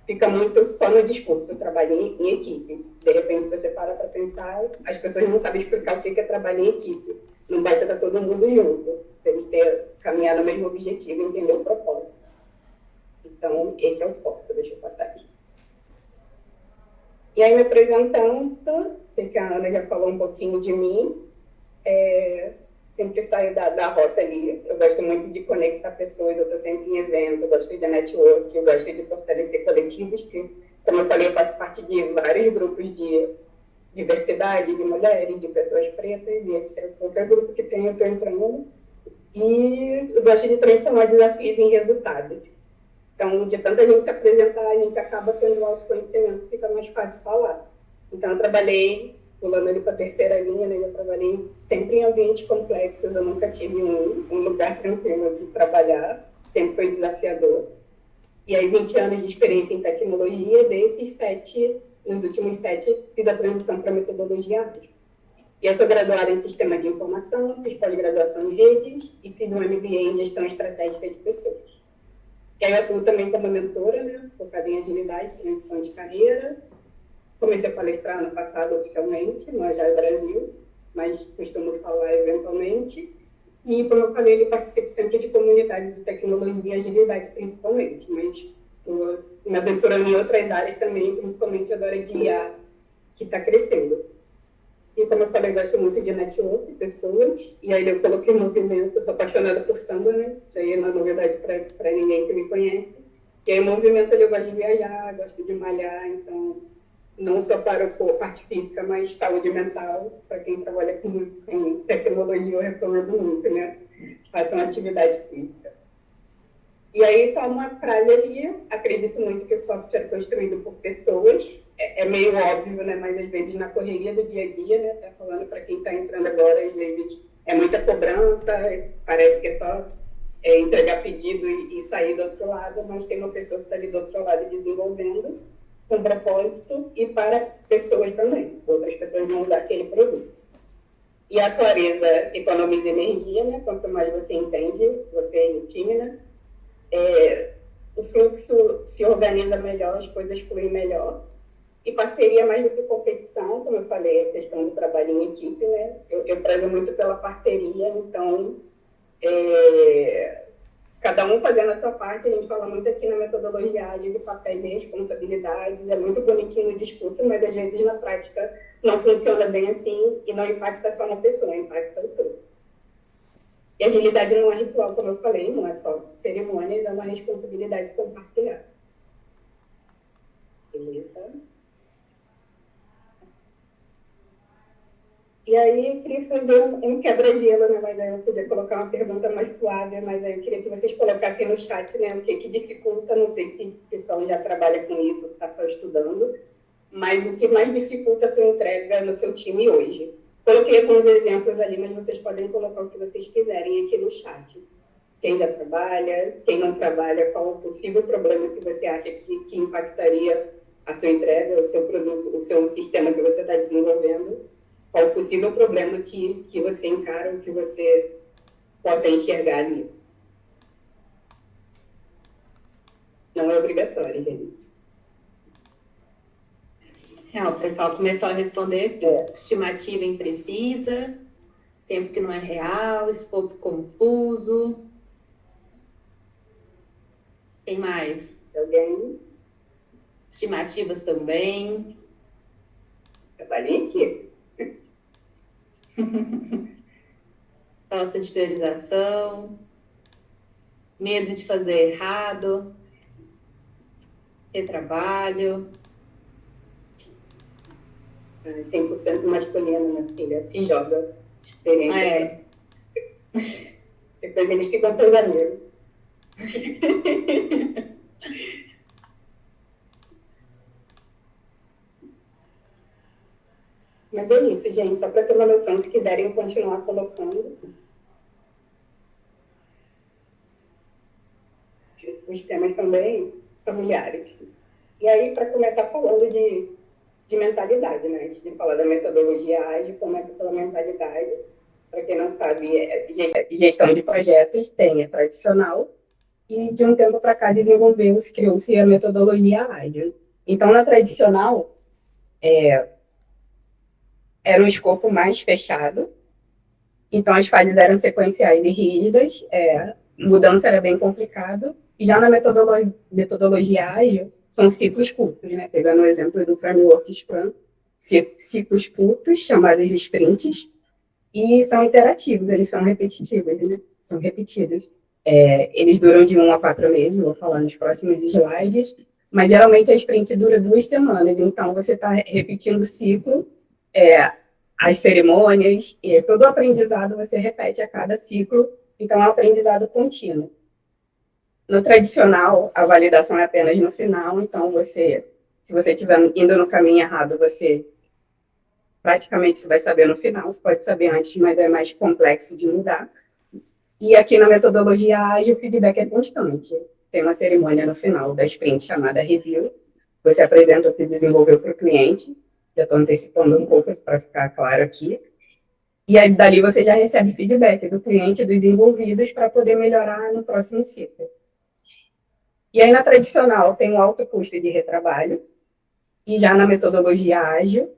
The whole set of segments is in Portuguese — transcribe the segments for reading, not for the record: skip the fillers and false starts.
fica muito só no discurso, eu trabalho em equipes. De repente, se você para para pensar, as pessoas não sabem explicar o que é trabalhar em equipe. Não basta estar todo mundo junto, tem que caminhar no mesmo objetivo e entender o propósito. Então, esse é o foco, deixa eu passar aqui. E aí, me apresentando, sei que a Ana já falou um pouquinho de mim, sempre saio da rota ali. Eu gosto muito de conectar pessoas, eu estou sempre em evento, eu gosto de network, eu gosto de fortalecer coletivos, que, como eu falei, eu faço parte de vários grupos de diversidade, de mulheres, de pessoas pretas, e etc. Qualquer grupo que tenha, eu estou entrando. E eu gosto de transformar desafios em resultados. Então, de tanta gente se apresentar, a gente acaba tendo autoconhecimento, fica mais fácil falar. Então, eu trabalhei, pulando ali para a terceira linha, né, eu trabalhei sempre em ambientes complexos, eu nunca tive um lugar tranquilo de trabalhar, sempre foi desafiador. E aí, 20 anos de experiência em tecnologia, nos últimos 7, fiz a transição para metodologia ágil. E eu sou graduada em Sistema de Informação, fiz pós-graduação em redes e fiz um MBA em Gestão Estratégica de Pessoas. E aí eu atuo também como mentora, né, focada em agilidade, transição de carreira. Comecei a palestrar ano passado oficialmente no Agile Brasil, mas costumo falar eventualmente. E, como eu falei, eu participo sempre de comunidades de tecnologia e agilidade, principalmente, mas estou me aventurando em outras áreas também, principalmente agora de IA, que está crescendo. E, como eu falei, eu gosto muito de network, pessoas, e aí eu coloquei movimento, eu sou apaixonada por samba, né? Isso aí não é novidade para ninguém que me conhece. E aí, movimento, eu gosto de viajar, gosto de malhar, então, não só para a parte física, mas saúde mental, para quem trabalha com tecnologia, eu recomendo muito, né? Façam atividade física. E aí, só uma frase ali, acredito muito que o software é construído por pessoas, é meio óbvio, né? Mas às vezes na correria do dia a dia, né? Tá falando para quem está entrando agora, às vezes é muita cobrança, parece que é só entregar pedido e sair do outro lado, mas tem uma pessoa que está ali do outro lado desenvolvendo com propósito e para pessoas também, outras pessoas vão usar aquele produto. E a clareza economiza energia, né? Quanto mais você entende, você é em time, né? O fluxo se organiza melhor, as coisas fluem melhor. E parceria mais do que competição, como eu falei, a questão do trabalho em equipe, né? Eu prezo muito pela parceria, então, cada um fazendo a sua parte, a gente fala muito aqui na metodologia ágil de papéis e responsabilidades, é muito bonitinho no discurso, mas às vezes na prática não funciona bem assim e não impacta só uma pessoa, impacta o todo. E agilidade não é ritual, como eu falei, não é só cerimônia, é uma responsabilidade compartilhada. Beleza? E aí eu queria fazer um quebra-gelo, né? Mas aí eu podia colocar uma pergunta mais suave, mas aí eu queria que vocês colocassem no chat, né? O que dificulta, não sei se o pessoal já trabalha com isso, está só estudando, mas o que mais dificulta a sua entrega no seu time hoje? Coloquei alguns exemplos ali, mas vocês podem colocar o que vocês quiserem aqui no chat. Quem já trabalha, quem não trabalha, qual o possível problema que você acha que impactaria a sua entrega, o seu produto, o seu sistema que você está desenvolvendo, qual o possível problema que você encara ou que você possa enxergar ali. Não é obrigatório, gente. O pessoal começou a responder estimativa imprecisa, tempo que não é real, escopo confuso. Quem mais? Alguém? Estimativas também. Trabalhei aqui. Falta de priorização. Medo de fazer errado. Retrabalho. 100% masculino, minha filha, se joga. Experiência. Depois eles ficam seus amigos. Mas é isso, gente. Só para ter uma noção, se quiserem continuar colocando. Os temas são bem familiares. E aí, para começar falando de mentalidade, né? Antes de falar da metodologia ágil, começa pela mentalidade. Para quem não sabe, gestão de projetos tem a tradicional, e de um tempo para cá criou-se a metodologia ágil. Então, na tradicional, era um escopo mais fechado, então as fases eram sequenciais e rígidas, mudança era bem complicado, e já na metodologia ágil, são ciclos curtos, né? Pegando o exemplo do framework Scrum, ciclos curtos, chamados sprints, e são interativos, eles são repetitivos, né? São repetidos. Eles duram de 1 a 4 meses, vou falar nos próximos slides, mas geralmente a sprint dura 2 semanas, então você está repetindo o ciclo, as cerimônias, e todo o aprendizado você repete a cada ciclo, então é um aprendizado contínuo. No tradicional, a validação é apenas no final, então se você estiver indo no caminho errado, você praticamente vai saber no final, você pode saber antes, mas é mais complexo de mudar. E aqui na metodologia ágil, o feedback é constante. Tem uma cerimônia no final da sprint chamada review, você apresenta o que desenvolveu para o cliente, já estou antecipando um pouco para ficar claro aqui, e aí dali você já recebe feedback do cliente, dos envolvidos, para poder melhorar no próximo ciclo. E aí na tradicional tem um alto custo de retrabalho, e já na metodologia ágil,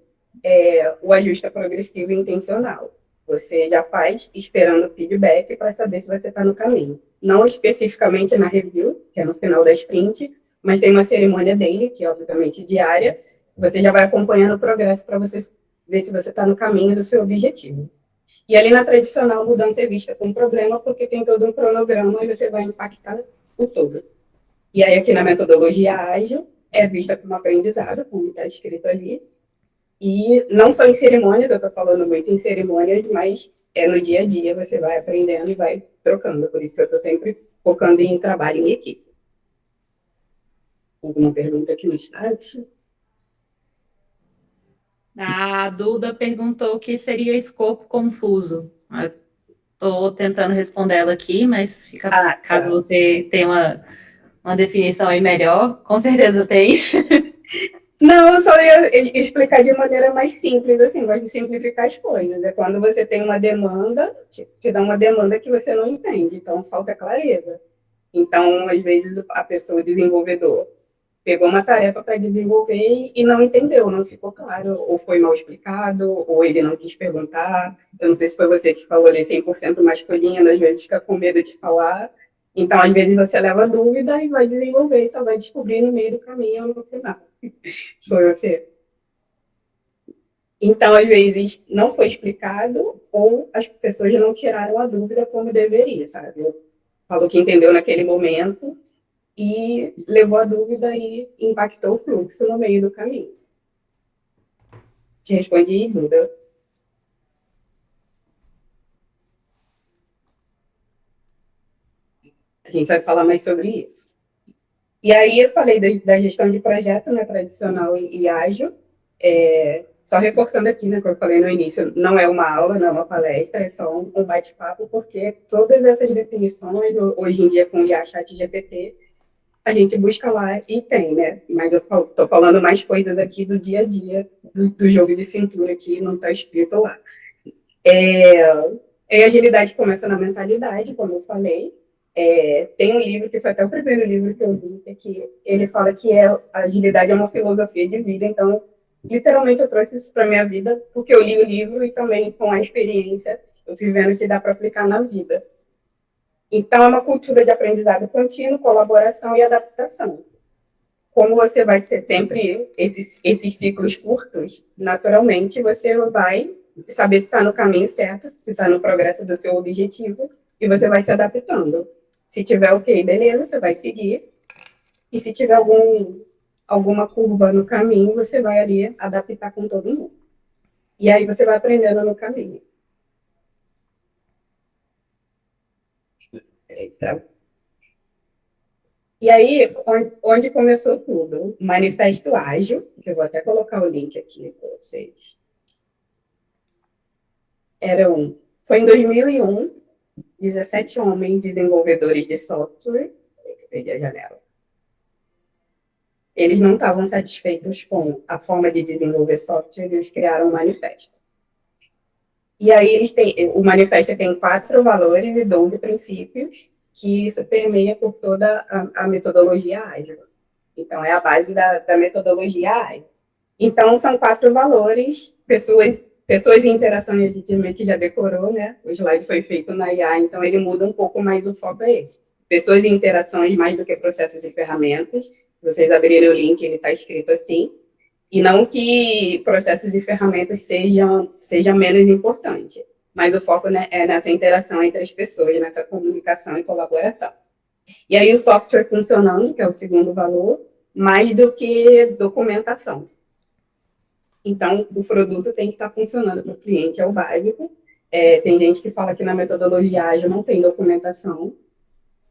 o ajuste é progressivo e intencional. Você já faz esperando feedback para saber se você está no caminho. Não especificamente na review, que é no final da sprint, mas tem uma cerimônia daily, que é obviamente diária. Você já vai acompanhando o progresso para você ver se você está no caminho do seu objetivo. E ali na tradicional, mudança é vista como problema, porque tem todo um cronograma e você vai impactar o todo. E aí aqui na metodologia ágil, é vista como aprendizado, como está escrito ali. E não só em cerimônias, eu estou falando muito em cerimônias, mas no dia a dia você vai aprendendo e vai trocando. Por isso que eu estou sempre focando em trabalho em equipe. Alguma pergunta aqui no chat? A Duda perguntou o que seria escopo confuso. Estou tentando responder ela aqui, mas caso você tenha uma definição aí melhor, com certeza tem. Não, eu só ia explicar de maneira mais simples, assim, gosto de simplificar as coisas. É quando você tem uma demanda, te dá uma demanda que você não entende, então falta clareza. Então, às vezes, a pessoa, o desenvolvedor, pegou uma tarefa para desenvolver e não entendeu, não ficou claro, ou foi mal explicado, ou ele não quis perguntar. Eu não sei se foi você que falou ali 100% masculino, às vezes fica com medo de falar. Então, às vezes, você leva dúvida e vai desenvolver, e só vai descobrir no meio do caminho ou no final. Foi você. Então, às vezes, não foi explicado ou as pessoas não tiraram a dúvida como deveria, sabe? Falou que entendeu naquele momento e levou a dúvida e impactou o fluxo no meio do caminho. Te respondi, Duda. A gente vai falar mais sobre isso. E aí eu falei da gestão de projeto, né, tradicional e ágil. Só reforçando aqui, né, como eu falei no início, não é uma aula, não é uma palestra, é só um bate-papo, porque todas essas definições, hoje em dia com o IA ChatGPT, a gente busca lá e tem, né? Mas eu estou falando mais coisas aqui do dia a dia, do jogo de cintura que não está escrito lá. A agilidade começa na mentalidade, como eu falei. Tem um livro, que foi até o primeiro livro que eu vi, que ele fala que a agilidade é uma filosofia de vida, então, literalmente, eu trouxe isso para a minha vida, porque eu li o livro e também, com a experiência, eu fui vendo que dá para aplicar na vida. Então, é uma cultura de aprendizado contínuo, colaboração e adaptação. Como você vai ter sempre esses ciclos curtos, naturalmente você vai saber se está no caminho certo, se está no progresso do seu objetivo, e você vai se adaptando. Se tiver ok, beleza, você vai seguir. E se tiver alguma curva no caminho, você vai ali adaptar com todo mundo. E aí você vai aprendendo no caminho. Eita. E aí, onde começou tudo? Manifesto Ágil, que eu vou até colocar o link aqui para vocês. Foi em 2001, 17 homens desenvolvedores de software. Peguei a janela. Eles não estavam satisfeitos com a forma de desenvolver software, eles criaram um manifesto. E aí o manifesto tem 4 valores e 12 princípios, que isso permeia por toda a metodologia ágil. Então, é a base da metodologia ágil. Então, são 4 valores, pessoas e interação, a gente meio que já decorou, né? O slide foi feito na IA, então ele muda um pouco mais, o foco é esse. Pessoas e interações mais do que processos e ferramentas. Se vocês abrirem o link, ele está escrito assim. E não que processos e ferramentas sejam menos importantes, mas o foco, né, é nessa interação entre as pessoas, nessa comunicação e colaboração. E aí o software funcionando, que é o segundo valor, mais do que documentação. Então, o produto tem que estar funcionando para o cliente, é o básico. Tem gente que fala que na metodologia ágil não tem documentação,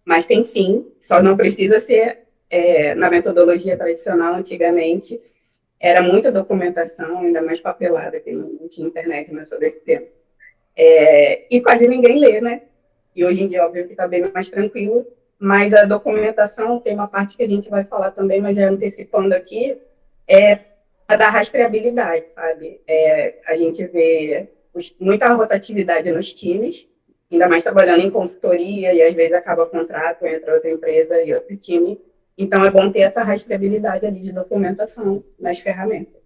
mas tem sim, só não precisa ser na metodologia tradicional, antigamente, era muita documentação, ainda mais papelada, que não tinha internet nessa desse tempo. E quase ninguém lê, né? E hoje em dia, óbvio que está bem mais tranquilo, mas a documentação tem uma parte que a gente vai falar também, mas já antecipando aqui, a da rastreabilidade, sabe? A gente vê muita rotatividade nos times, ainda mais trabalhando em consultoria, e às vezes acaba contrato entre outra empresa e outro time. Então, é bom ter essa rastreabilidade ali de documentação nas ferramentas.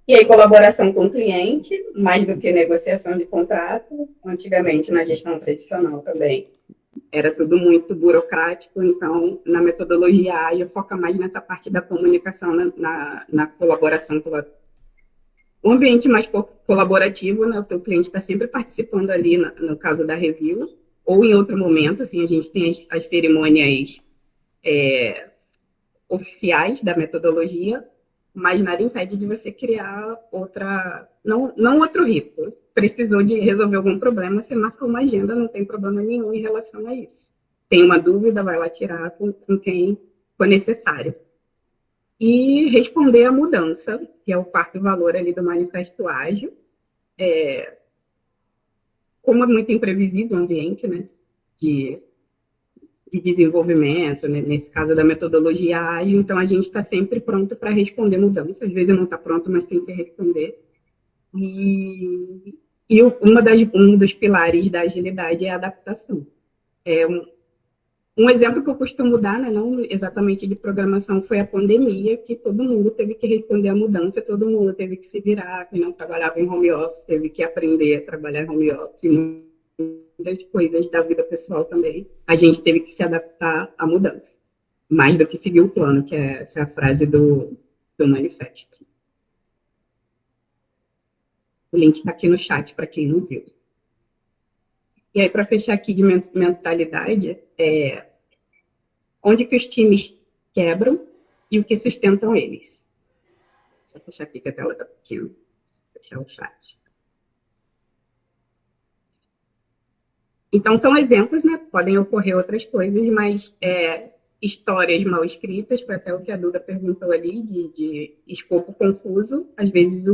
E aí, colaboração com o cliente, mais do que negociação de contrato. Antigamente, na gestão tradicional também, era tudo muito burocrático, então, na metodologia ágil, foca mais nessa parte da comunicação, na colaboração. Um ambiente mais colaborativo, né? O teu cliente está sempre participando ali, no caso da review, ou em outro momento, assim, a gente tem as cerimônias oficiais da metodologia, mas nada impede de você criar não outro rito. Precisou de resolver algum problema, você marca uma agenda, não tem problema nenhum em relação a isso. Tem uma dúvida, vai lá tirar com quem for necessário. E responder à mudança, que é o 4º valor ali do manifesto ágil. Como é muito imprevisível o ambiente, né, de desenvolvimento, né, nesse caso da metodologia ágil, então a gente está sempre pronto para responder mudanças, às vezes não está pronto, mas tem que responder. E um dos pilares da agilidade é a adaptação. Um exemplo que eu costumo dar, né, não exatamente de programação, foi a pandemia, que todo mundo teve que responder à mudança, todo mundo teve que se virar, quem não trabalhava em home office teve que aprender a trabalhar em home office, muitas coisas da vida pessoal também, a gente teve que se adaptar à mudança, mais do que seguir o plano, que é essa frase do manifesto. O link está aqui no chat para quem não viu. E aí, para fechar aqui de mentalidade, onde que os times quebram e o que sustentam eles. Só fechar aqui que a tela está pequena. Fechar o chat. Então, são exemplos, né? Podem ocorrer outras coisas, mas histórias mal escritas, foi até o que a Duda perguntou ali, de escopo confuso. Às vezes,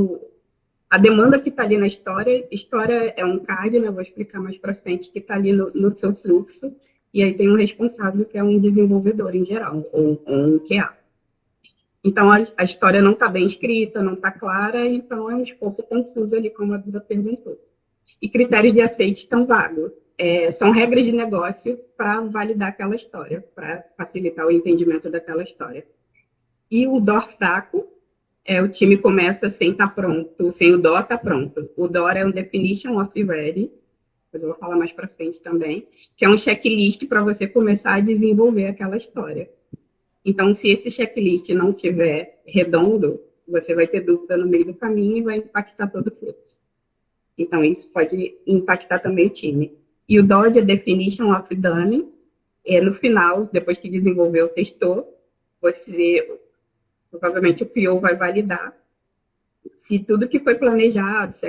a demanda que está ali na história é um card, né? Vou explicar mais para frente, que está ali no seu fluxo, e aí tem um responsável, que é um desenvolvedor em geral, ou um QA. Então, a história não está bem escrita, não está clara, então é um escopo confuso ali, como a Duda perguntou. E critérios de aceite estão vagos. São regras de negócio para validar aquela história, para facilitar o entendimento daquela história. E o DOR fraco, o time começa sem estar pronto, sem o DOR estar pronto. O DOR é um Definition of Ready, depois eu vou falar mais para frente também, que é um checklist para você começar a desenvolver aquela história. Então, se esse checklist não tiver redondo, você vai ter dúvida no meio do caminho e vai impactar todo o fluxo. Então, isso pode impactar também o time. E o DOD é Definition of Done, no final, depois que desenvolveu, testou, provavelmente o PO vai validar se tudo que foi planejado, se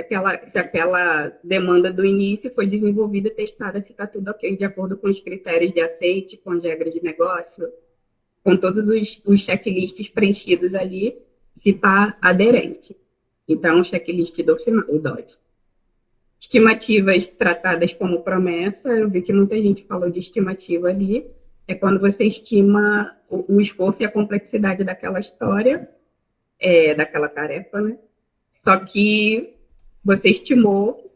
aquela demanda do início foi desenvolvida e testada, se está tudo ok, de acordo com os critérios de aceite, com as regras de negócio, com todos os checklists preenchidos ali, se está aderente. Então, o checklist do final, o DOD. Estimativas tratadas como promessa, eu vi que muita gente falou de estimativa ali, é quando você estima o esforço e a complexidade daquela história, daquela tarefa, né? Só que você estimou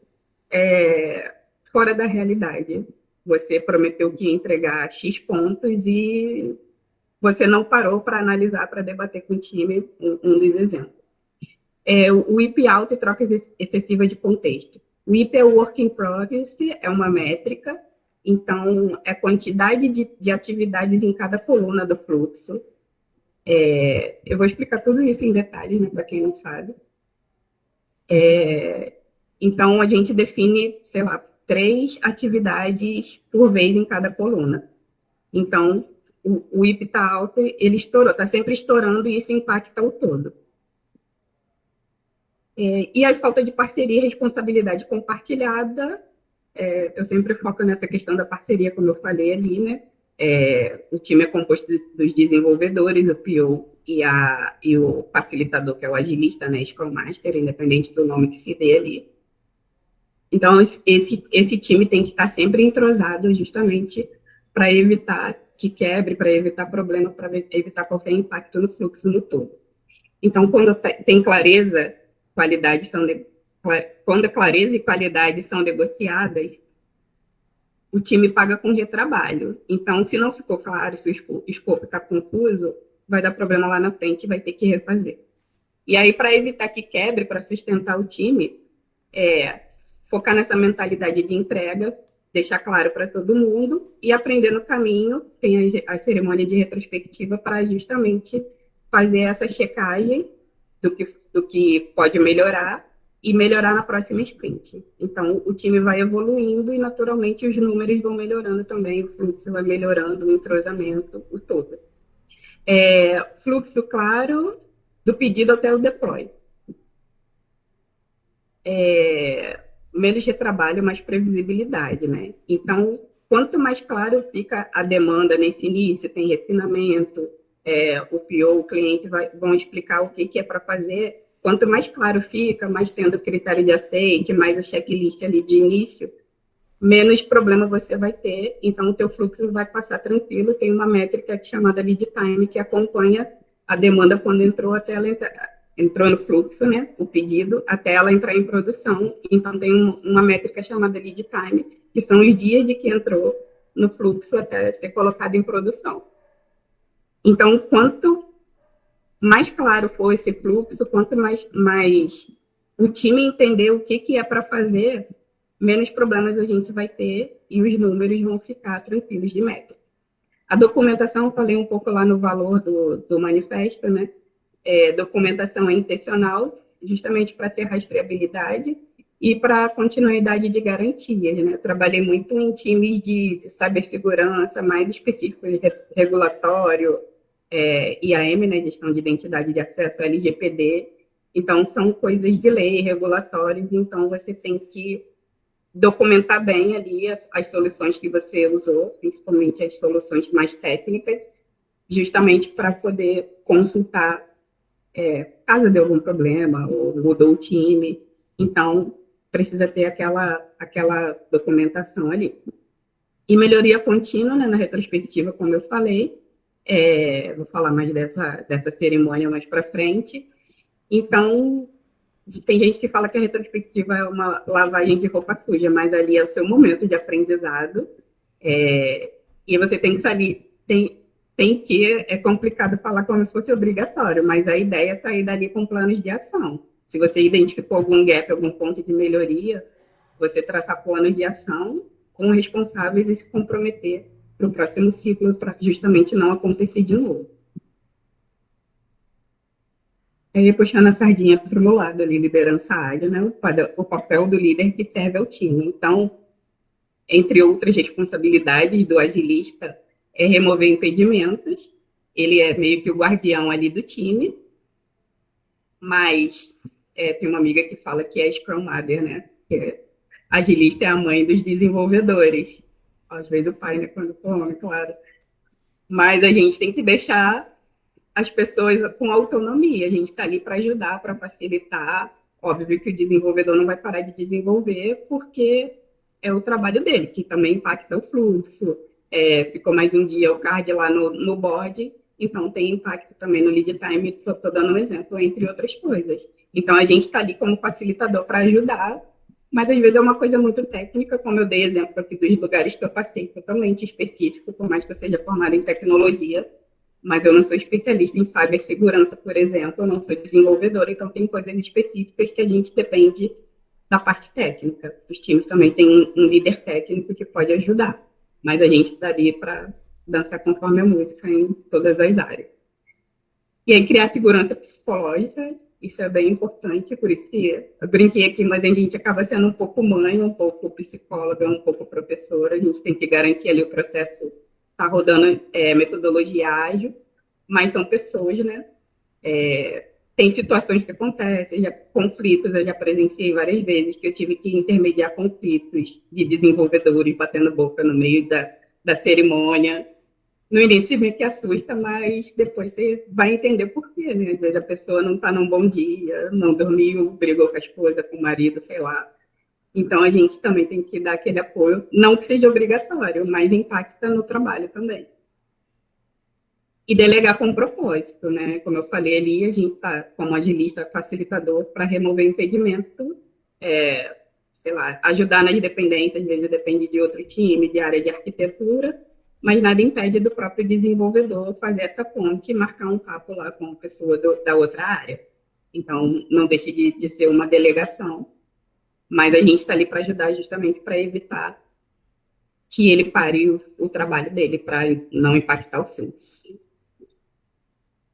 fora da realidade. Você prometeu que ia entregar X pontos e você não parou para analisar, para debater com o time um dos exemplos. O WIP alto e troca excessiva de contexto. O WIP é o Work in Progress, é uma métrica, então é a quantidade de atividades em cada coluna do fluxo. Eu vou explicar tudo isso em detalhes, né, para quem não sabe. Então, a gente define, sei lá, 3 atividades por vez em cada coluna. Então, o WIP está alto, ele estourou, está sempre estourando e isso impacta o todo. E a falta de parceria e responsabilidade compartilhada, eu sempre foco nessa questão da parceria, como eu falei ali, né? O time é composto dos desenvolvedores, o PO e o facilitador, que é o agilista, né? Scrum Master, independente do nome que se dê ali. Então, esse time tem que estar sempre entrosado justamente para evitar que quebre, para evitar problema, para evitar qualquer impacto no fluxo no todo. Então, quando tem clareza, quando a clareza e qualidade são negociadas, o time paga com retrabalho. Então, se não ficou claro, se o escopo está confuso, vai dar problema lá na frente e vai ter que refazer. E aí, para evitar que quebre, para sustentar o time, focar nessa mentalidade de entrega, deixar claro para todo mundo e aprender no caminho. Tem a cerimônia de retrospectiva para justamente fazer essa checagem do que pode melhorar e melhorar na próxima sprint. Então, o time vai evoluindo e, naturalmente, os números vão melhorando também, o fluxo vai melhorando, o entrosamento, o todo. Fluxo claro do pedido até o deploy. Menos retrabalho, mais previsibilidade, né? Então, quanto mais claro fica a demanda nesse início, tem refinamento, o PO, o cliente vão explicar o que é para fazer. Quanto mais claro fica, mais tendo critério de aceite, mais o checklist ali de início, menos problema você vai ter. Então, o teu fluxo vai passar tranquilo. Tem uma métrica chamada lead time, que acompanha a demanda quando entrou até ela entrou no fluxo, né, o pedido, até ela entrar em produção. Então, tem uma métrica chamada lead time, que são os dias de que entrou no fluxo até ser colocado em produção. Então, quanto mais claro for esse fluxo, quanto mais o time entender o que é para fazer, menos problemas a gente vai ter e os números vão ficar tranquilos de métrica. A documentação, falei um pouco lá no valor do manifesto, né? Documentação é intencional, justamente para ter rastreabilidade e para continuidade de garantias, né? Eu trabalhei muito em times de cibersegurança, mais específicos de regulatório, IAM, né? Gestão de identidade de acesso, LGPD. Então, são coisas de lei, regulatórios, então você tem que documentar bem ali as soluções que você usou, principalmente as soluções mais técnicas, justamente para poder consultar caso dê algum problema, ou mudou o time, então precisa ter aquela documentação ali. E melhoria contínua, né, na retrospectiva, como eu falei, vou falar mais dessa cerimônia mais para frente. Então, tem gente que fala que a retrospectiva é uma lavagem de roupa suja, mas ali é o seu momento de aprendizado, e você tem que sair, é complicado falar como se fosse obrigatório, mas a ideia é sair dali com planos de ação. Se você identificou algum gap, algum ponto de melhoria, você traçar planos de ação com responsáveis e se comprometer para o próximo ciclo, para justamente não acontecer de novo. Aí, puxando a sardinha para o meu lado ali, liderança ágil, né? O papel do líder que serve ao time. Então, entre outras responsabilidades do agilista, é remover impedimentos. Ele é meio que o guardião ali do time, mas tem uma amiga que fala que é Scrum Mother, né? Agilista é a mãe dos desenvolvedores. Às vezes o pai, né? Quando for homem, claro. Mas a gente tem que deixar as pessoas com autonomia. A gente está ali para ajudar, para facilitar. Óbvio que o desenvolvedor não vai parar de desenvolver, porque é o trabalho dele, que também impacta o fluxo. Ficou mais um dia o card lá no board, então tem impacto também no lead time, só estou dando um exemplo, entre outras coisas. Então, a gente está ali como facilitador para ajudar, Mas, às vezes, é uma coisa muito técnica, como eu dei exemplo aqui dos lugares que eu passei, totalmente específico, por mais que eu seja formada em tecnologia, mas eu não sou especialista em cibersegurança, por exemplo, eu não sou desenvolvedora, então tem coisas específicas que a gente depende da parte técnica. Os times também têm um líder técnico que pode ajudar, mas a gente está ali para dançar conforme a música em todas as áreas. E aí criar segurança psicológica, isso é bem importante, por isso que eu brinquei aqui, mas a gente acaba sendo um pouco mãe, um pouco psicóloga, um pouco professora, a gente tem que garantir ali o processo está rodando metodologia ágil, mas são pessoas, né? Tem situações que acontecem, conflitos, eu já presenciei várias vezes que eu tive que intermediar conflitos de desenvolvedores batendo boca no meio da cerimônia. No início meio que assusta, mas depois você vai entender por quê, né? Às vezes a pessoa não está num bom dia, não dormiu, brigou com a esposa, com o marido, sei lá. Então a gente também tem que dar aquele apoio, não que seja obrigatório, mas impacta no trabalho também. E delegar com propósito, né? Como eu falei ali, a gente está como agilista facilitador para remover impedimento, sei lá, ajudar nas dependências, às vezes depende de outro time, de área de arquitetura, mas nada impede do próprio desenvolvedor fazer essa ponte e marcar um papo lá com a pessoa da outra área. Então, não deixe de ser uma delegação, mas a gente está ali para ajudar justamente para evitar que ele pare o trabalho dele, para não impactar o fluxo. Se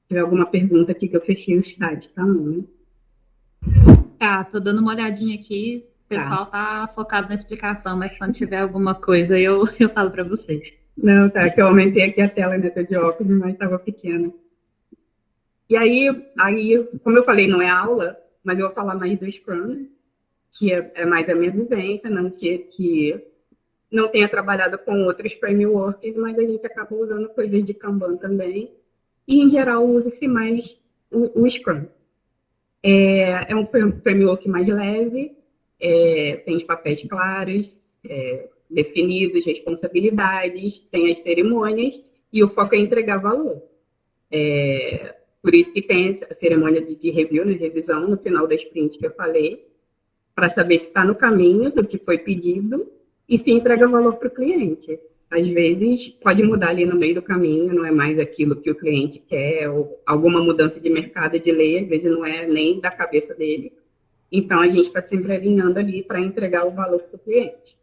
tiver alguma pergunta aqui que eu fechei o chat, tá bom, né? Tá, tô dando uma olhadinha aqui, o pessoal tá focado na explicação, mas quando tiver alguma coisa eu falo para vocês. Não, tá, que eu aumentei aqui a tela, né, tô de óculos, mas estava pequena. E aí, como eu falei, não é aula, mas eu vou falar mais do Scrum, que é mais a minha vivência, não que não tenha trabalhado com outros frameworks, mas a gente acaba usando coisas de Kanban também, e em geral usa-se mais o Scrum. É um framework mais leve, tem os papéis claros, definidos, responsabilidades, tem as cerimônias, e o foco é entregar valor. Por isso que tem a cerimônia de review, né, revisão, no final da sprint que eu falei, para saber se está no caminho do que foi pedido e se entrega valor para o cliente. Às vezes, pode mudar ali no meio do caminho, não é mais aquilo que o cliente quer, ou alguma mudança de mercado, de lei, às vezes não é nem da cabeça dele. Então, a gente está sempre alinhando ali para entregar o valor para o cliente.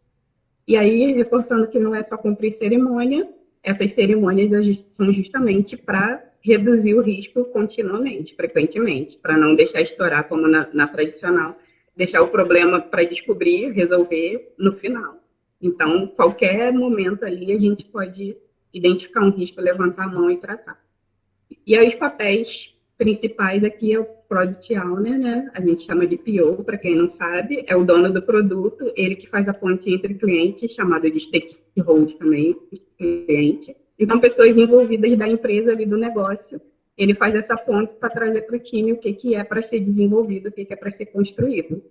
E aí, reforçando que não é só cumprir cerimônia, essas cerimônias são justamente para reduzir o risco continuamente, frequentemente, para não deixar estourar como na tradicional, deixar o problema para descobrir, resolver no final. Então, qualquer momento ali, a gente pode identificar um risco, levantar a mão e tratar. E aí, os papéis principais aqui é o Product Owner, né? A gente chama de PO, para quem não sabe, é o dono do produto, ele que faz a ponte entre clientes, chamado de stakeholder também, cliente. Então, pessoas envolvidas da empresa ali do negócio, ele faz essa ponte para trazer para o time o que é para ser desenvolvido, o que é para ser construído.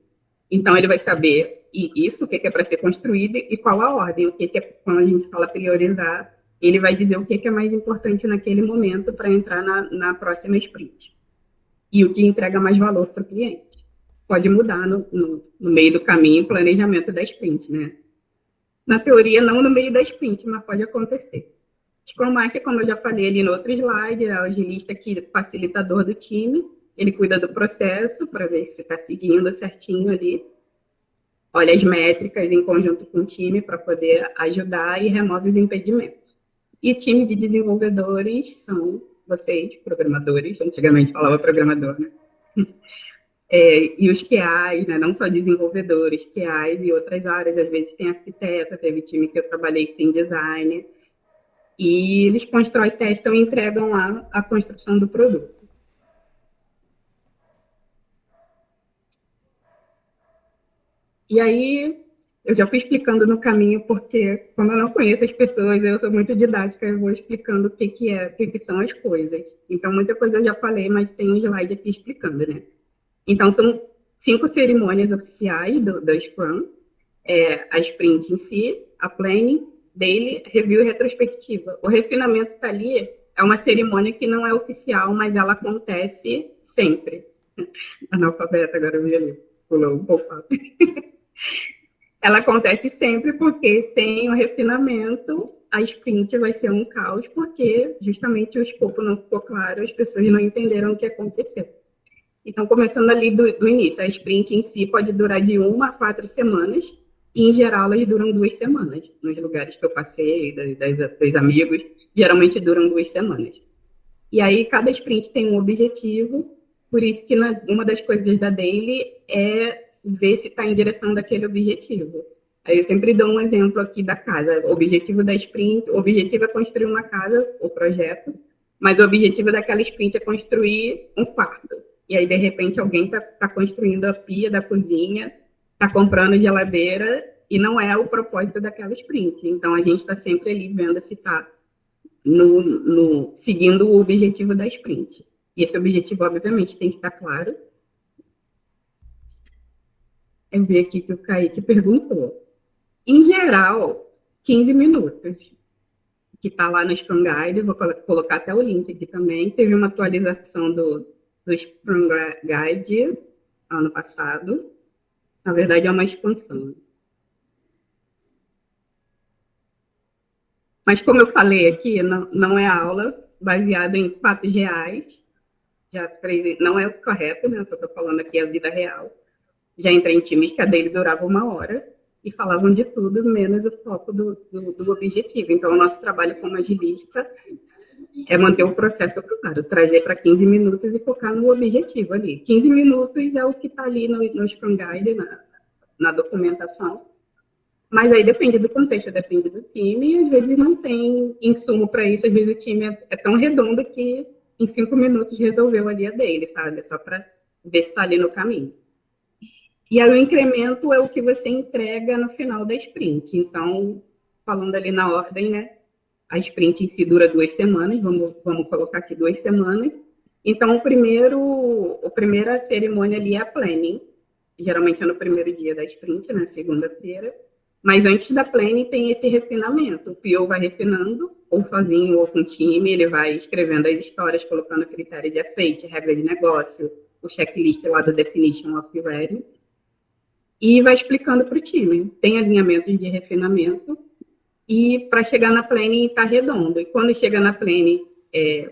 Então, ele vai saber isso, o que é para ser construído e qual a ordem, o que é, quando a gente fala priorizar, ele vai dizer o que é mais importante naquele momento para entrar na próxima sprint. E o que entrega mais valor para o cliente. Pode mudar no meio do caminho o planejamento da sprint, né? Na teoria, não no meio da sprint, mas pode acontecer. Scrum Master, como eu já falei ali no outro slide, é o agilista aqui, facilitador do time, ele cuida do processo para ver se está seguindo certinho ali, olha as métricas em conjunto com o time para poder ajudar e remove os impedimentos. E o time de desenvolvedores são vocês, programadores, antigamente falava programador, né? E os QAs, né? Não só desenvolvedores, QAs e outras áreas, às vezes tem arquiteta, teve time que eu trabalhei que tem designer, e eles constroem, testam e entregam lá a construção do produto. E aí, eu já fui explicando no caminho, porque como eu não conheço as pessoas, eu sou muito didática, eu vou explicando o que são as coisas. Então, muita coisa eu já falei, mas tem um slide aqui explicando, né? Então, são 5 cerimônias oficiais do Scrum, a sprint em si, a planning, daily, review e retrospectiva. O refinamento está ali, é uma cerimônia que não é oficial, mas ela acontece sempre. Analfabeta, agora eu vi ali, pulou um pouco. Ela acontece sempre porque sem o refinamento, a sprint vai ser um caos, porque justamente o escopo não ficou claro, as pessoas não entenderam o que aconteceu. Então, começando ali do início, a sprint em si pode durar de 1 a 4 semanas, e em geral elas duram 2 semanas. Nos lugares que eu passei, dos amigos, geralmente duram 2 semanas. E aí, cada sprint tem um objetivo, por isso que uma das coisas da Daily é ver se está em direção daquele objetivo. Aí eu sempre dou um exemplo aqui da casa. O objetivo da sprint, o objetivo é construir uma casa, o projeto, mas o objetivo daquela sprint é construir um quarto. E aí, de repente, alguém está construindo a pia da cozinha, está comprando geladeira, e não é o propósito daquela sprint. Então, a gente está sempre ali vendo se está seguindo o objetivo da sprint. E esse objetivo, obviamente, tem que estar claro. Eu vi aqui que o Kaique perguntou. Em geral, 15 minutos, que está lá no Scrum Guide, vou colocar até o link aqui também. Teve uma atualização do Scrum Guide ano passado. Na verdade, é uma expansão. Mas, como eu falei aqui, não é aula baseada em fatos reais. Não é o correto, né? Eu estou falando aqui a vida real. Já entrei em times que a dele durava 1 hora e falavam de tudo, menos o foco do objetivo. Então, o nosso trabalho como agilista é manter o processo claro, trazer para 15 minutos e focar no objetivo ali. 15 minutos é o que está ali no Scrum Guide, na documentação. Mas aí depende do contexto, depende do time, e às vezes não tem insumo para isso, às vezes o time é tão redondo que em 5 minutos resolveu ali a dele, sabe? Só para ver se está ali no caminho. E aí o incremento é o que você entrega no final da sprint. Então, falando ali na ordem, né? A sprint em si dura 2 semanas, vamos colocar aqui 2 semanas. Então, a primeira cerimônia ali é a planning. Geralmente é no primeiro dia da sprint, na segunda-feira. Mas antes da planning tem esse refinamento. O PO vai refinando, ou sozinho ou com time, ele vai escrevendo as histórias, colocando critério de aceite, regra de negócio, o checklist lá do Definition of Ready, e vai explicando para o time. Tem alinhamentos de refinamento, e para chegar na planning está redondo. E quando chega na planning,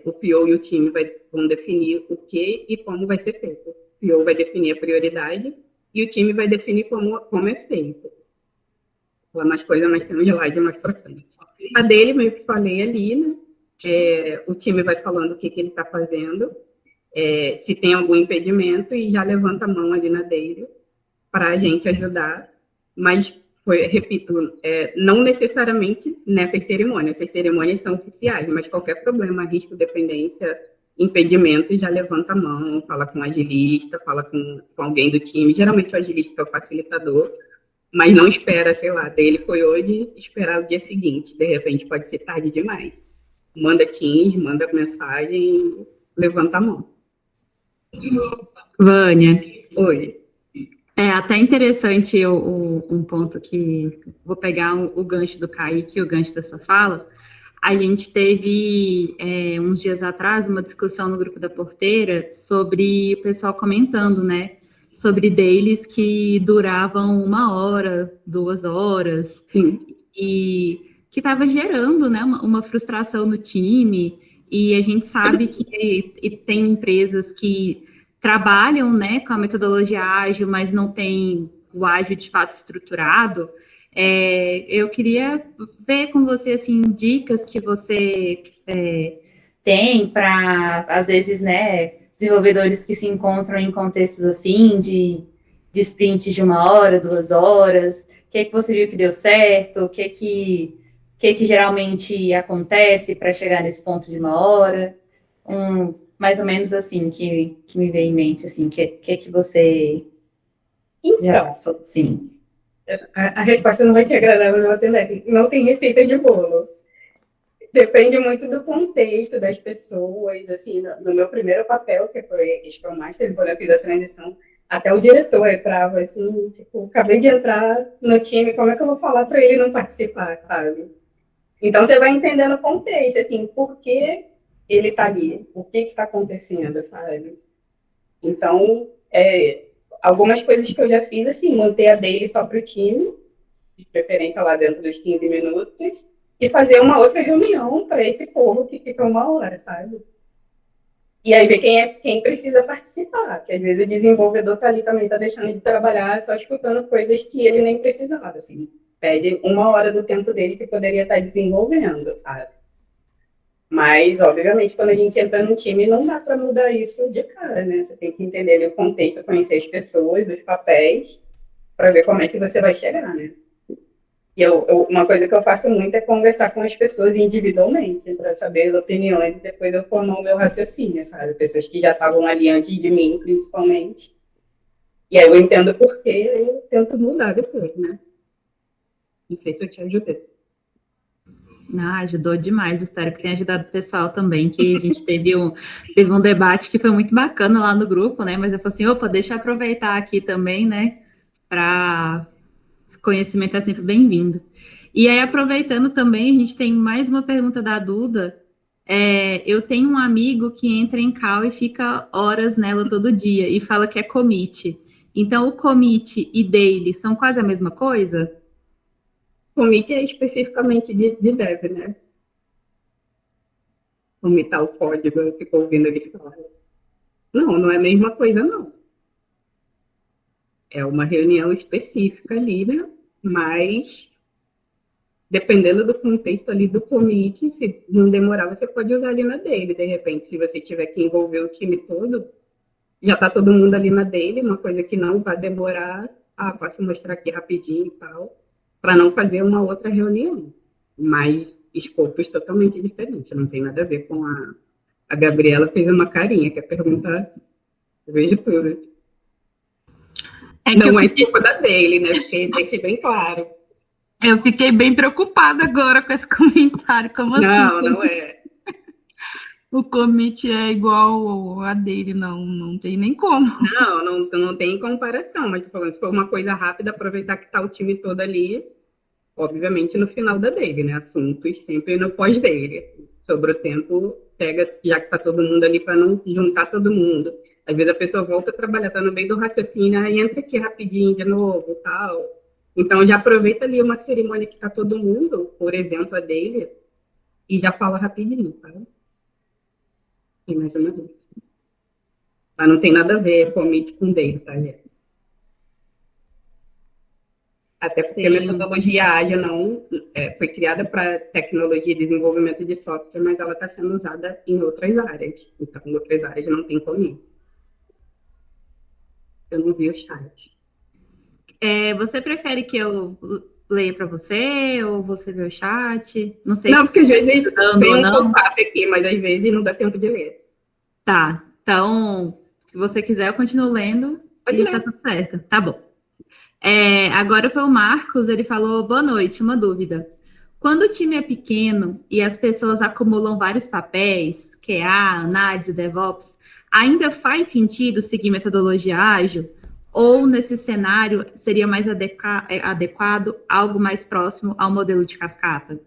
o PO e o time vão definir o que e como vai ser feito. O PO vai definir a prioridade e o time vai definir como é feito. Mais coisa, mas tem um slide mais para frente. A dele, meio que falei ali, né? O time vai falando o que ele está fazendo, se tem algum impedimento, e já levanta a mão ali na dele para a gente ajudar, mas, repito, não necessariamente nessas cerimônias. Essas cerimônias são oficiais, mas qualquer problema, risco, dependência, impedimento, já levanta a mão, fala com o agilista, fala com alguém do time. Geralmente o agilista é o facilitador, mas não espera, sei lá, dele foi hoje, esperar o dia seguinte. De repente pode ser tarde demais. Manda Teams, manda mensagem, levanta a mão. Vânia. Oi. É até interessante um ponto que vou pegar o gancho do Kaique e o gancho da sua fala. A gente teve, uns dias atrás, uma discussão no grupo da Porteira sobre o pessoal comentando, né? Sobre dailies que duravam 1 hora, 2 horas, e que estava gerando, né, uma frustração no time. E a gente sabe que tem empresas que trabalham, né, com a metodologia ágil, mas não tem o ágil de fato estruturado. Eu queria ver com você, assim, dicas que você tem para, às vezes, né, desenvolvedores que se encontram em contextos assim, de sprints de 1 hora, 2 horas. O que você viu que deu certo? O que geralmente acontece para chegar nesse ponto de 1 hora? Mais ou menos assim, que me veio em mente, assim, que você já passou, sim. A resposta não vai te agradar, mas eu vou atender. Não tem receita de bolo. Depende muito do contexto das pessoas. Assim, no meu primeiro papel, que foi Scrum Master, quando eu fiz a transição, até o diretor entrava assim, tipo, acabei de entrar no time, como é que eu vou falar para ele não participar, sabe? Então, você vai entendendo o contexto, assim, por que ele está ali, o que está acontecendo, sabe? Então, Algumas coisas que eu já fiz, assim, manter a daily só para o time, de preferência lá dentro dos 15 minutos, e fazer uma outra reunião para esse povo que fica 1 hora, sabe? E aí ver quem precisa participar, que às vezes o desenvolvedor tá ali também, tá deixando de trabalhar só escutando coisas que ele nem precisava, assim. Perde 1 hora do tempo dele que poderia estar desenvolvendo, sabe? Mas, obviamente, quando a gente entra no time, não dá para mudar isso de cara, né? Você tem que entender ali o contexto, conhecer as pessoas, os papéis, para ver como é que você vai chegar, né? E uma coisa que eu faço muito é conversar com as pessoas individualmente, para saber as opiniões e depois eu formar o meu raciocínio, sabe? Pessoas que já estavam ali antes de mim, principalmente. E aí eu entendo por quê, eu tento mudar depois, né? Não sei se eu te ajudei. Ah, ajudou demais, espero que tenha ajudado o pessoal também, que a gente teve um debate que foi muito bacana lá no grupo, né? Mas eu falei assim, opa, deixa eu aproveitar aqui também, né? Para conhecimento é sempre bem-vindo. E aí, aproveitando também, a gente tem mais uma pergunta da Duda. Eu tenho um amigo que entra em call e fica horas nela todo dia e fala que é commit. Então, o commit e daily são quase a mesma coisa? Commit é especificamente de dev, né? Commitar o código, eu fico ouvindo ele falar. Não é a mesma coisa, não. É uma reunião específica ali, né? Mas, dependendo do contexto ali do commit, se não demorar, você pode usar ali na dele. De repente, se você tiver que envolver o time todo, já está todo mundo ali na dele, uma coisa que não vai demorar. Posso mostrar aqui rapidinho e tal, para não fazer uma outra reunião. Mas escopos totalmente diferentes, não tem nada a ver com a Gabriela fez uma carinha, quer perguntar, eu vejo tudo. Não é culpa da dele, né? Porque deixei bem claro. Eu fiquei bem preocupada agora com esse comentário. Como assim? Não é. O commit é igual a dele, não tem nem como. Não tem comparação, mas falando, se for uma coisa rápida, aproveitar que tá o time todo ali, obviamente no final da dele, né? Assuntos sempre no pós dele. Sobre o tempo, pega, já que tá todo mundo ali, para não juntar todo mundo. Às vezes a pessoa volta a trabalhar, tá no meio do raciocínio, aí entra aqui rapidinho de novo e tal. Então já aproveita ali uma cerimônia que tá todo mundo, por exemplo, a dele, e já fala rapidinho, tá? Tem mais uma dúvida. Mas não tem nada a ver commit com dele, tá, gente? Até porque a metodologia ágil não foi criada para tecnologia e desenvolvimento de software, mas ela está sendo usada em outras áreas. Então, em outras áreas não tem commit. Eu não vi o chat. Você prefere que eu leia para você ou você vê o chat? Não sei. Não, porque às vezes vem um pop-up aqui, mas às vezes não dá tempo de ler. Tá, então, se você quiser, eu continuo lendo. Pode ler. Tá tudo certo. Tá bom. Agora foi o Marcos, ele falou, boa noite, uma dúvida. Quando o time é pequeno e as pessoas acumulam vários papéis, QA, análise, DevOps, ainda faz sentido seguir metodologia ágil? Ou nesse cenário seria mais adequado algo mais próximo ao modelo de cascata?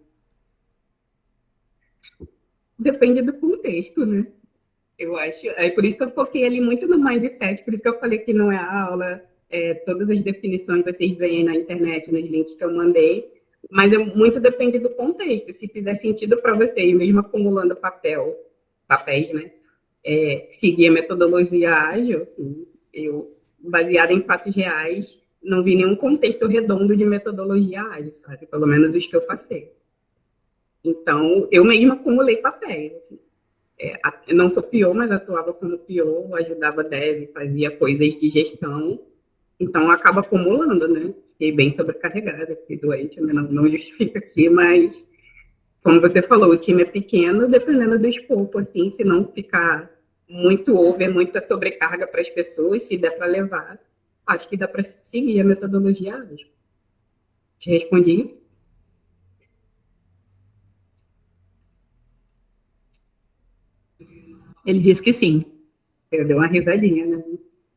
Depende do contexto, né? Eu acho. É por isso que eu foquei ali muito no mindset, por isso que eu falei que não é aula, todas as definições vocês veem na internet, nos links que eu mandei, mas muito depende do contexto. Se fizer sentido para vocês, mesmo acumulando papéis, né? Seguir a metodologia ágil, assim, eu, baseada em fatos reais, não vi nenhum contexto redondo de metodologia ágil, sabe? Pelo menos os que eu passei. Então, eu mesma acumulei papéis, assim. Eu não sou PO, mas atuava como PO, ajudava dev, fazia coisas de gestão, então acaba acumulando, né? Fiquei bem sobrecarregada, fiquei doente, né? Não justifica aqui, mas como você falou, o time é pequeno, dependendo do escopo, assim, se não ficar muito over, muita sobrecarga para as pessoas, se der para levar, acho que dá para seguir a metodologia ágil. Te respondi? Ele disse que sim. Eu dei uma risadinha, né?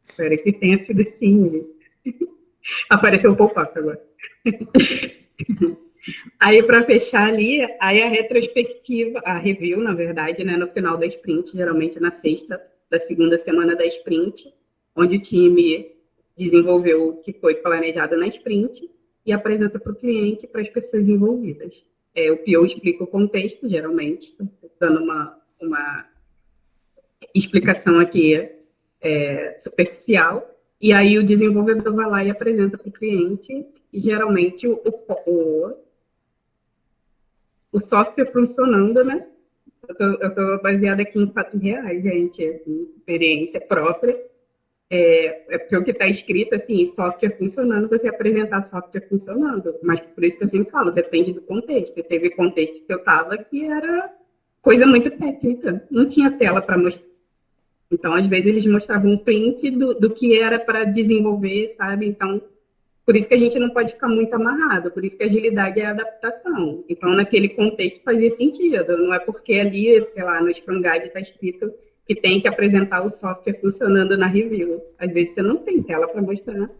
Espero que tenha sido sim. Apareceu um pop-up agora. Aí, para fechar ali, aí a retrospectiva, a review, na verdade, né, no final da sprint, geralmente na sexta da segunda semana da sprint, onde o time desenvolveu o que foi planejado na sprint e apresenta para o cliente e para as pessoas envolvidas. O PO explica o contexto, geralmente, dando uma explicação aqui superficial, e aí o desenvolvedor vai lá e apresenta para o cliente, e geralmente o software funcionando, né? Eu estou baseada aqui em fatos reais, gente, assim, experiência própria. Porque o que está escrito, assim, software funcionando, você apresentar software funcionando. Mas por isso que eu sempre falo, depende do contexto. E teve contexto que eu estava que era coisa muito técnica, não tinha tela para mostrar. Então, às vezes, eles mostravam um print do que era para desenvolver, sabe? Então, por isso que a gente não pode ficar muito amarrado, por isso que a agilidade é a adaptação. Então, naquele contexto fazia sentido, não é porque ali, sei lá, no Scrum Guide está escrito que tem que apresentar o software funcionando na review. Às vezes você não tem tela para mostrar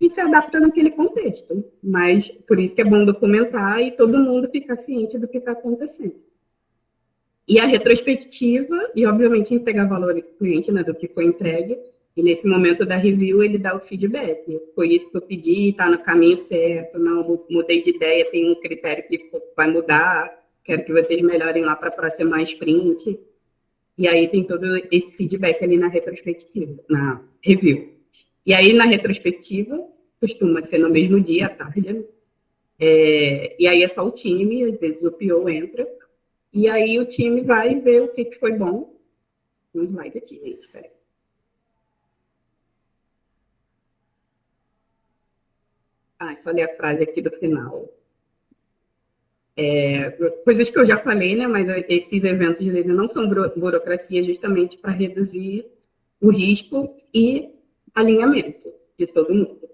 e se adapta naquele contexto. Mas por isso que é bom documentar e todo mundo ficar ciente do que está acontecendo. E a retrospectiva, e obviamente entregar valor ao cliente, né, do que foi entregue, e nesse momento da review ele dá o feedback. Foi isso que eu pedi, está no caminho certo, não mudei de ideia, tem um critério que vai mudar, quero que vocês melhorem lá para a próxima sprint. E aí tem todo esse feedback ali na retrospectiva, na review. E aí na retrospectiva, costuma ser no mesmo dia, à tarde, né? E aí é só o time, às vezes o PO entra, e aí o time vai ver o que foi bom. Um slide aqui, gente, peraí. Só ler a frase aqui do final. Coisas que eu já falei, né? Mas esses eventos dele não são burocracia justamente para reduzir o risco e alinhamento de todo mundo.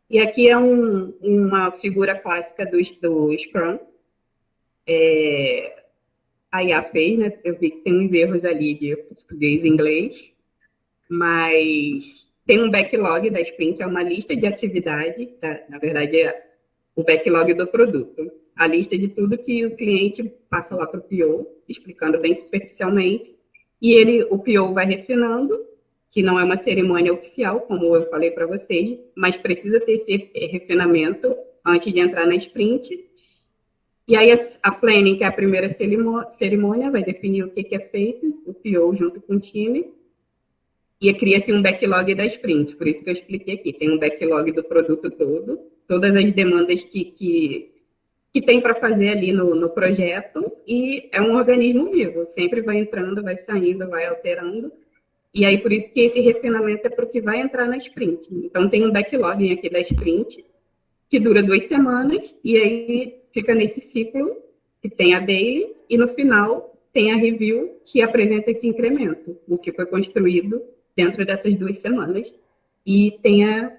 E aqui é uma figura clássica do Scrum. A IA fez, né? Eu vi que tem uns erros ali de português e inglês, mas tem um backlog da sprint, é uma lista de atividade, tá? Na verdade é o backlog do produto. A lista de tudo que o cliente passa lá para o PO, explicando bem superficialmente, e o PO vai refinando, que não é uma cerimônia oficial, como eu falei para vocês, mas precisa ter esse refinamento antes de entrar na sprint. E aí a planning, que é a primeira cerimônia, vai definir o que é feito, o PO junto com o time, e cria-se um backlog da sprint, por isso que eu expliquei aqui, tem um backlog do produto todo, todas as demandas que tem para fazer ali no projeto, e é um organismo vivo, sempre vai entrando, vai saindo, vai alterando, e aí por isso que esse refinamento é para o que vai entrar na sprint. Então tem um backlog aqui da sprint, que dura 2 semanas, e aí fica nesse ciclo, que tem a daily, e no final tem a review, que apresenta esse incremento, o que foi construído dentro dessas 2 semanas, e tem a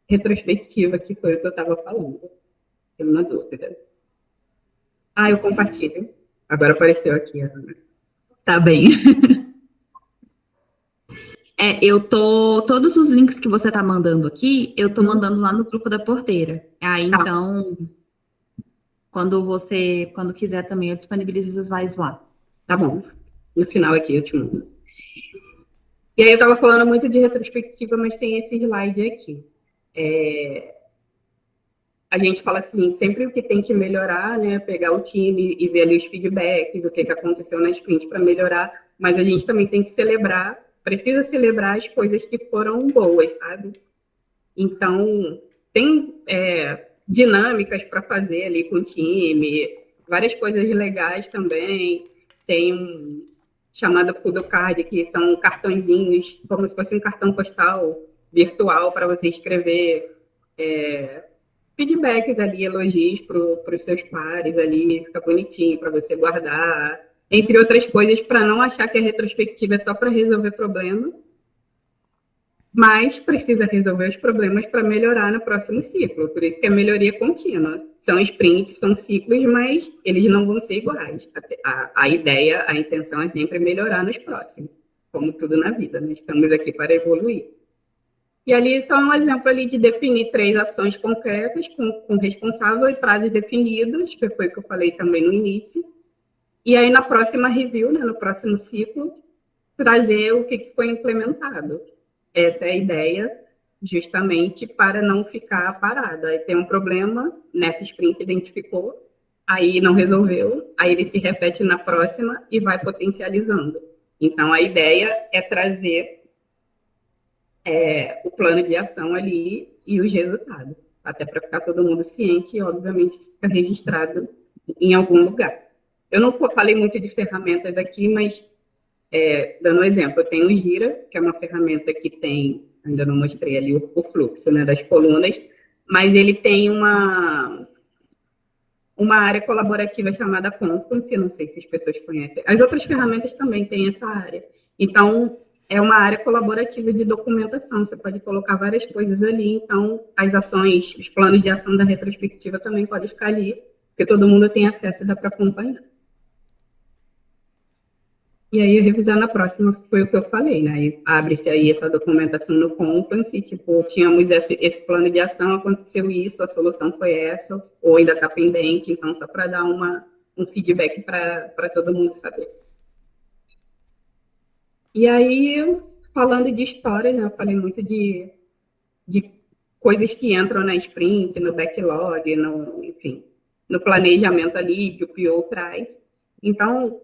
retrospectiva, que foi o que eu estava falando. Tem uma dúvida. Eu compartilho. Agora apareceu aqui. Tá bem. Todos os links que você tá mandando aqui, eu tô mandando lá no grupo da porteira. Aí, então, quando quiser também, eu disponibilizo os slides lá. Tá bom. No final aqui eu te mando. E aí eu tava falando muito de retrospectiva, mas tem esse slide aqui. A gente fala assim, sempre o que tem que melhorar, né? Pegar o time e ver ali os feedbacks, o que aconteceu na sprint para melhorar, mas a gente também tem que precisa celebrar as coisas que foram boas, sabe? Então, tem dinâmicas para fazer ali com o time, várias coisas legais também. Tem um chamado Kudo Card, que são cartõezinhos, como se fosse um cartão postal virtual para você escrever feedbacks ali, elogios para os seus pares ali, fica bonitinho para você guardar, entre outras coisas, para não achar que a retrospectiva é só para resolver problema, mas precisa resolver os problemas para melhorar no próximo ciclo, por isso que é melhoria contínua. São sprints, são ciclos, mas eles não vão ser iguais. A ideia, a intenção é sempre melhorar nos próximos, como tudo na vida, nós estamos aqui para evoluir. E ali só um exemplo ali de definir 3 ações concretas com responsável e prazos definidos, que foi o que eu falei também no início. E aí, na próxima review, né, no próximo ciclo, trazer o que foi implementado. Essa é a ideia. justamente para não ficar parada. Aí tem um problema, nessa sprint identificou, aí não resolveu, aí ele se repete na próxima e vai potencializando. Então, a ideia é trazer o plano de ação ali e os resultados, até para ficar todo mundo ciente e, obviamente, isso fica registrado em algum lugar. Eu não falei muito de ferramentas aqui, mas, dando um exemplo, eu tenho o Gira, que é uma ferramenta que tem, ainda não mostrei ali o fluxo, né, das colunas, mas ele tem uma área colaborativa chamada Confluence, não sei se as pessoas conhecem. As outras ferramentas também têm essa área. Então, é uma área colaborativa de documentação, você pode colocar várias coisas ali, então as ações, os planos de ação da retrospectiva também podem ficar ali, porque todo mundo tem acesso e dá para acompanhar. E aí, revisar na próxima foi o que eu falei, né? Abre-se aí essa documentação no Confluence, tipo, tínhamos esse plano de ação, aconteceu isso, a solução foi essa, ou ainda está pendente, então, só para dar um feedback para todo mundo saber. E aí, falando de histórias, né? Eu falei muito de coisas que entram na sprint, no backlog, enfim, no planejamento ali que o PO traz. Então,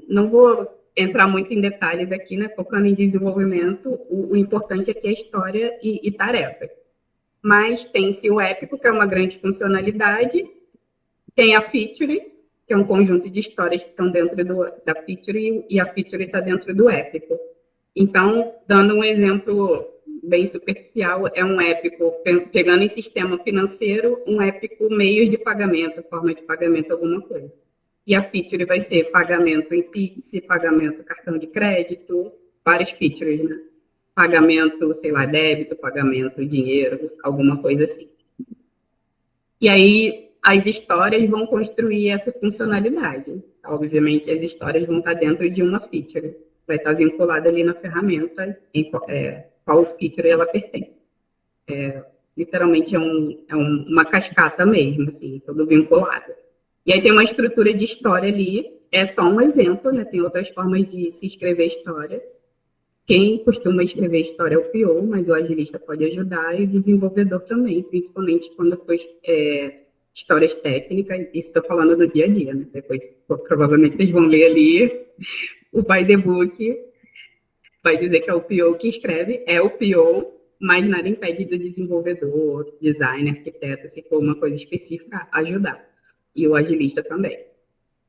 não vou entrar muito em detalhes aqui, né? Focando em desenvolvimento, o importante aqui é história e tarefa. Mas tem-se o épico, que é uma grande funcionalidade, tem a feature, que é um conjunto de histórias que estão dentro da feature, e a feature está dentro do épico. Então, dando um exemplo bem superficial, é um épico, pegando em sistema financeiro, um épico meio de pagamento, forma de pagamento, alguma coisa. E a feature vai ser pagamento em Pix, pagamento cartão de crédito, várias features, né? Pagamento, sei lá, débito, pagamento, dinheiro, alguma coisa assim. E aí, as histórias vão construir essa funcionalidade. Obviamente, as histórias vão estar dentro de uma feature. Vai estar vinculada ali na ferramenta, qual feature ela pertence. Literalmente, é uma cascata mesmo, assim, tudo vinculado. E aí tem uma estrutura de história ali, é só um exemplo, né? Tem outras formas de se escrever história. Quem costuma escrever história é o PO, mas o agilista pode ajudar, e o desenvolvedor também, principalmente quando for histórias técnicas, isso estou falando do dia a dia, né? Depois, provavelmente, vocês vão ler ali o by the book, vai dizer que é o PO que escreve, é o PO, mas nada impede do desenvolvedor, designer, arquiteto, se for uma coisa específica, ajudar. E o agilista também.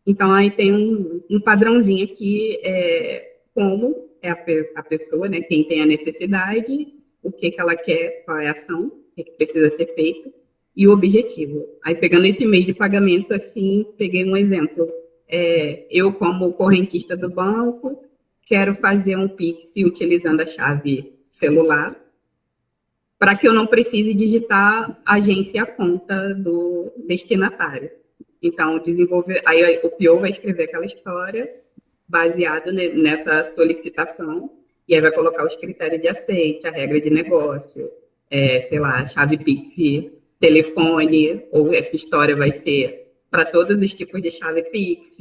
Então, aí tem um padrãozinho aqui, como é a pessoa, né, quem tem a necessidade, o que ela quer, qual é a ação, o que precisa ser feito, e o objetivo. Aí, pegando esse meio de pagamento, assim, peguei um exemplo. Eu, como correntista do banco, quero fazer um Pix utilizando a chave celular, para que eu não precise digitar a agência e a conta do destinatário. Então, aí o PO vai escrever aquela história baseado nessa solicitação, e aí vai colocar os critérios de aceite, a regra de negócio, sei lá, chave Pix, telefone, ou essa história vai ser para todos os tipos de chave Pix,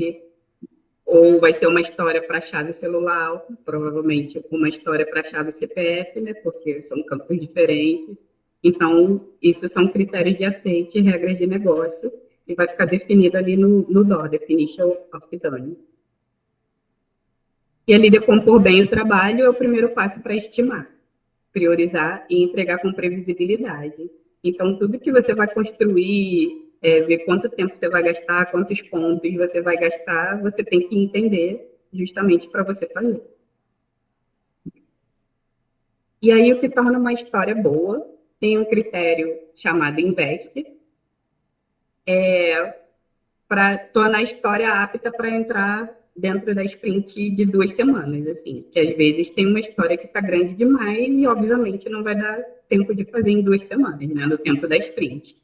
ou vai ser uma história para chave celular, provavelmente uma história para chave CPF, né, porque são campos diferentes. Então, isso são critérios de aceite e regras de negócio, e vai ficar definido ali no DO, Definition of Done. E ali, decompor bem o trabalho é o primeiro passo para estimar, priorizar e entregar com previsibilidade. Então, tudo que você vai construir, ver quanto tempo você vai gastar, quantos pontos você vai gastar, você tem que entender justamente para você fazer. E aí, o que torna uma história boa, tem um critério chamado INVEST, para tornar a história apta para entrar dentro da sprint de 2 semanas, assim, que às vezes tem uma história que está grande demais e, obviamente, não vai dar tempo de fazer em 2 semanas, né, no tempo da sprint.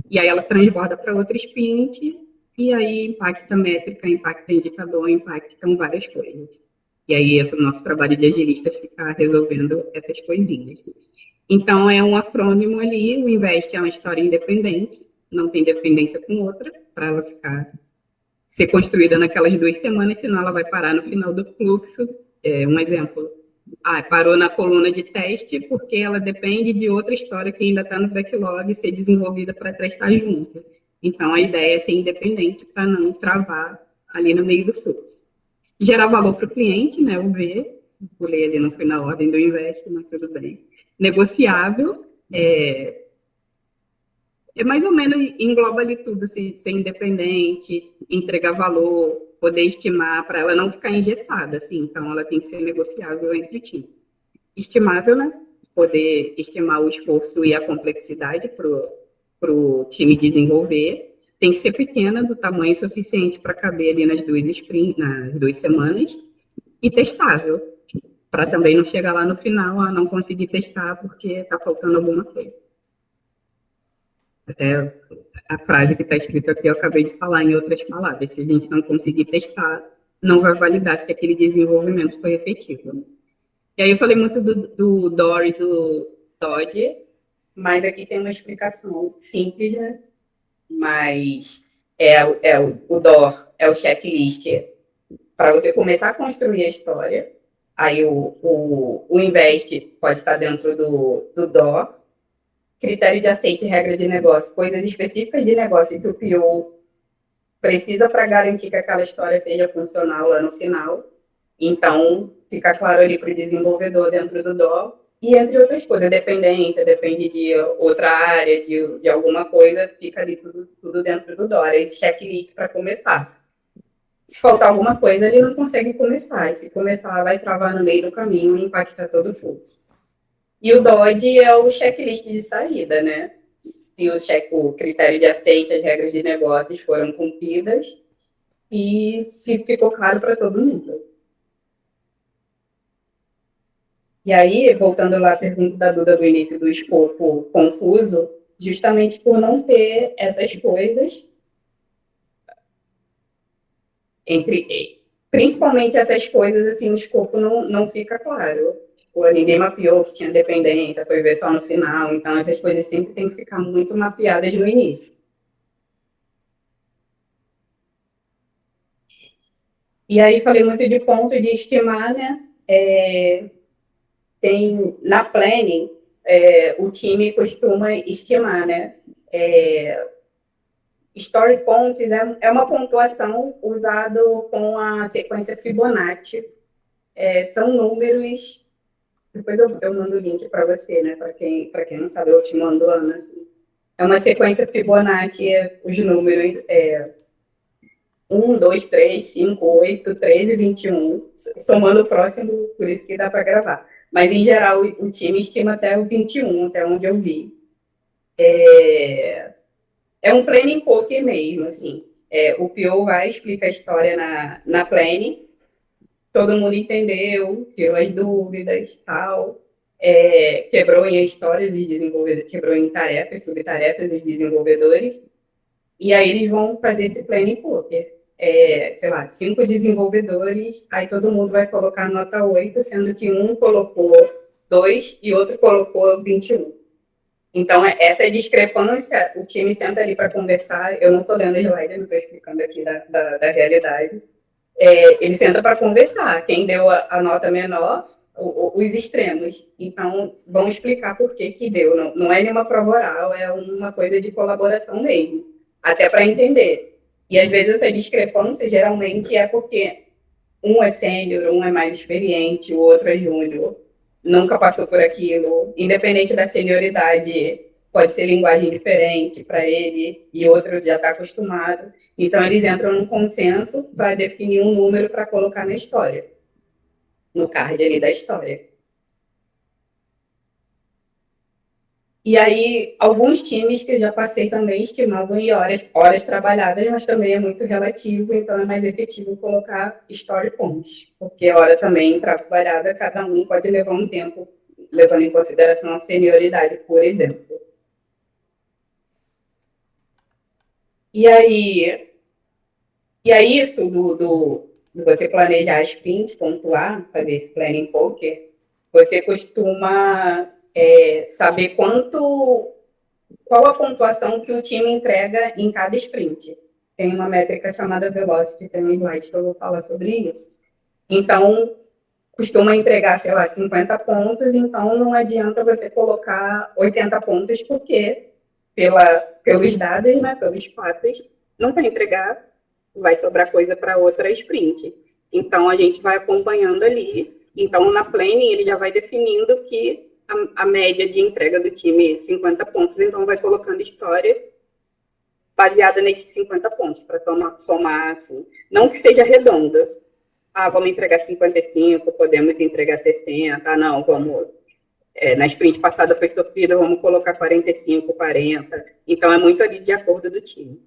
E aí ela transborda para outra sprint, e aí impacta métrica, impacta indicador, impactam várias coisas. E aí esse é o nosso trabalho de agilistas, ficar resolvendo essas coisinhas. Então, é um acrônimo ali, o INVEST é uma história independente, não tem dependência com outra, para ela ser construída naquelas 2 semanas, senão ela vai parar no final do fluxo. Um exemplo, parou na coluna de teste porque ela depende de outra história que ainda está no backlog e ser desenvolvida para testar junto. Então, a ideia é ser independente para não travar ali no meio do fluxo. Gerar valor para o cliente, né? O V, pulei ali, não foi na ordem do investe, mas tudo bem. Negociável, mais ou menos engloba ali tudo, ser independente, entregar valor, poder estimar, para ela não ficar engessada, assim. Então, ela tem que ser negociável entre o time. Estimável, né? Poder estimar o esforço e a complexidade para o time desenvolver. Tem que ser pequena, do tamanho suficiente para caber ali nas 2 semanas. E testável, para também não chegar lá no final a não conseguir testar porque está faltando alguma coisa. Até a frase que está escrita aqui eu acabei de falar em outras palavras. Se a gente não conseguir testar, não vai validar se aquele desenvolvimento foi efetivo. E aí eu falei muito do DOR e do DOD, mas aqui tem uma explicação simples, né? Mas o DOR é o checklist para você começar a construir a história. Aí o invest pode estar dentro do DOR. Critério de aceite e regra de negócio, coisas específicas de negócio que o PO precisa para garantir que aquela história seja funcional lá no final. Então, fica claro ali para o desenvolvedor dentro do DOR. E entre outras coisas, dependência, depende de outra área, de alguma coisa, fica ali tudo dentro do DOR. Esse checklist para começar. Se faltar alguma coisa, ele não consegue começar. E se começar, vai travar no meio do caminho e impacta todo o fluxo. E o DOD é o checklist de saída, né? Se o critério de aceite, as regras de negócios foram cumpridas e se ficou claro para todo mundo. E aí, voltando lá à pergunta da Duda do início do escopo confuso, justamente por não ter essas coisas principalmente essas coisas, assim, o escopo não fica claro. Ninguém mapeou que tinha dependência, foi ver só no final. Então, essas coisas sempre têm que ficar muito mapeadas no início. E aí, falei muito de ponto de estimar, né? Na planning, o time costuma estimar, né? Story points é uma pontuação usada com a sequência Fibonacci. São números. Depois eu mando o link para você, né? Para quem não sabe, eu te mando, Ana. Assim. É uma sequência Fibonacci, os números 1, 2, 3, 5, 8, 13, 21. Somando o próximo, por isso que dá para gravar. Mas, em geral, o time estima até o 21, até onde eu vi. É um planning poker mesmo, assim. O PO vai explicar a história na planning. Todo mundo entendeu, tirou as dúvidas, tal. Quebrou em histórias de desenvolvedores, quebrou em tarefas, subtarefas dos desenvolvedores. E aí eles vão fazer esse planning poker. Sei lá, 5 desenvolvedores, aí todo mundo vai colocar nota 8, sendo que um colocou 2 e outro colocou 21. Então, essa discrepância, o time senta ali para conversar. Eu não estou lendo as slides, não estou explicando aqui da realidade. Ele senta para conversar. Quem deu a nota menor, os extremos. Então, vão explicar por que deu. Não é nenhuma prova oral, é uma coisa de colaboração mesmo. Até para entender. E, às vezes, essa discrepância, geralmente, é porque um é sênior, um é mais experiente, o outro é júnior. Nunca passou por aquilo. Independente da senioridade, pode ser linguagem diferente para ele e outro já está acostumado. Então, eles entram num consenso para definir um número para colocar na história, no card ali da história. E aí, alguns times que eu já passei também estimavam em horas trabalhadas, mas também é muito relativo, então é mais efetivo colocar story points, porque a hora também trabalhada, cada um pode levar um tempo, levando em consideração a senioridade, por exemplo. E aí isso do você planejar a sprint, pontuar, fazer esse planning poker, você costuma saber qual a pontuação que o time entrega em cada sprint. Tem uma métrica chamada Velocity, tem um slide que eu vou falar sobre isso. Então, costuma entregar, sei lá, 50 pontos, então não adianta você colocar 80 pontos, porque pelos dados, né, pelos fatos, não vai entregar, vai sobrar coisa para outra sprint. Então, a gente vai acompanhando ali. Então, na planning, ele já vai definindo que a média de entrega do time é 50 pontos, então vai colocando história baseada nesses 50 pontos, para somar, assim. Não que seja redonda. Vamos entregar 55, podemos entregar 60, não, vamos... na sprint passada foi sofrida, vamos colocar 45, 40. Então, é muito ali de acordo do time.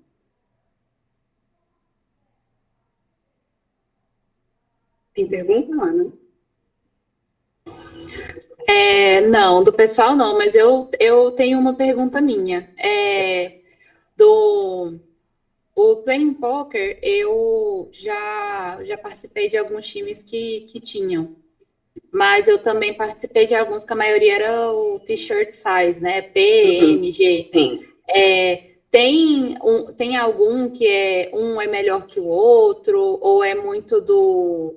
Tem pergunta, Ana? Não, do pessoal não, mas eu tenho uma pergunta minha. O Playing Poker, eu já participei de alguns times que tinham, mas eu também participei de alguns que a maioria era o T-shirt size, né? P, M, G. Sim. Tem algum que um é melhor que o outro, ou é muito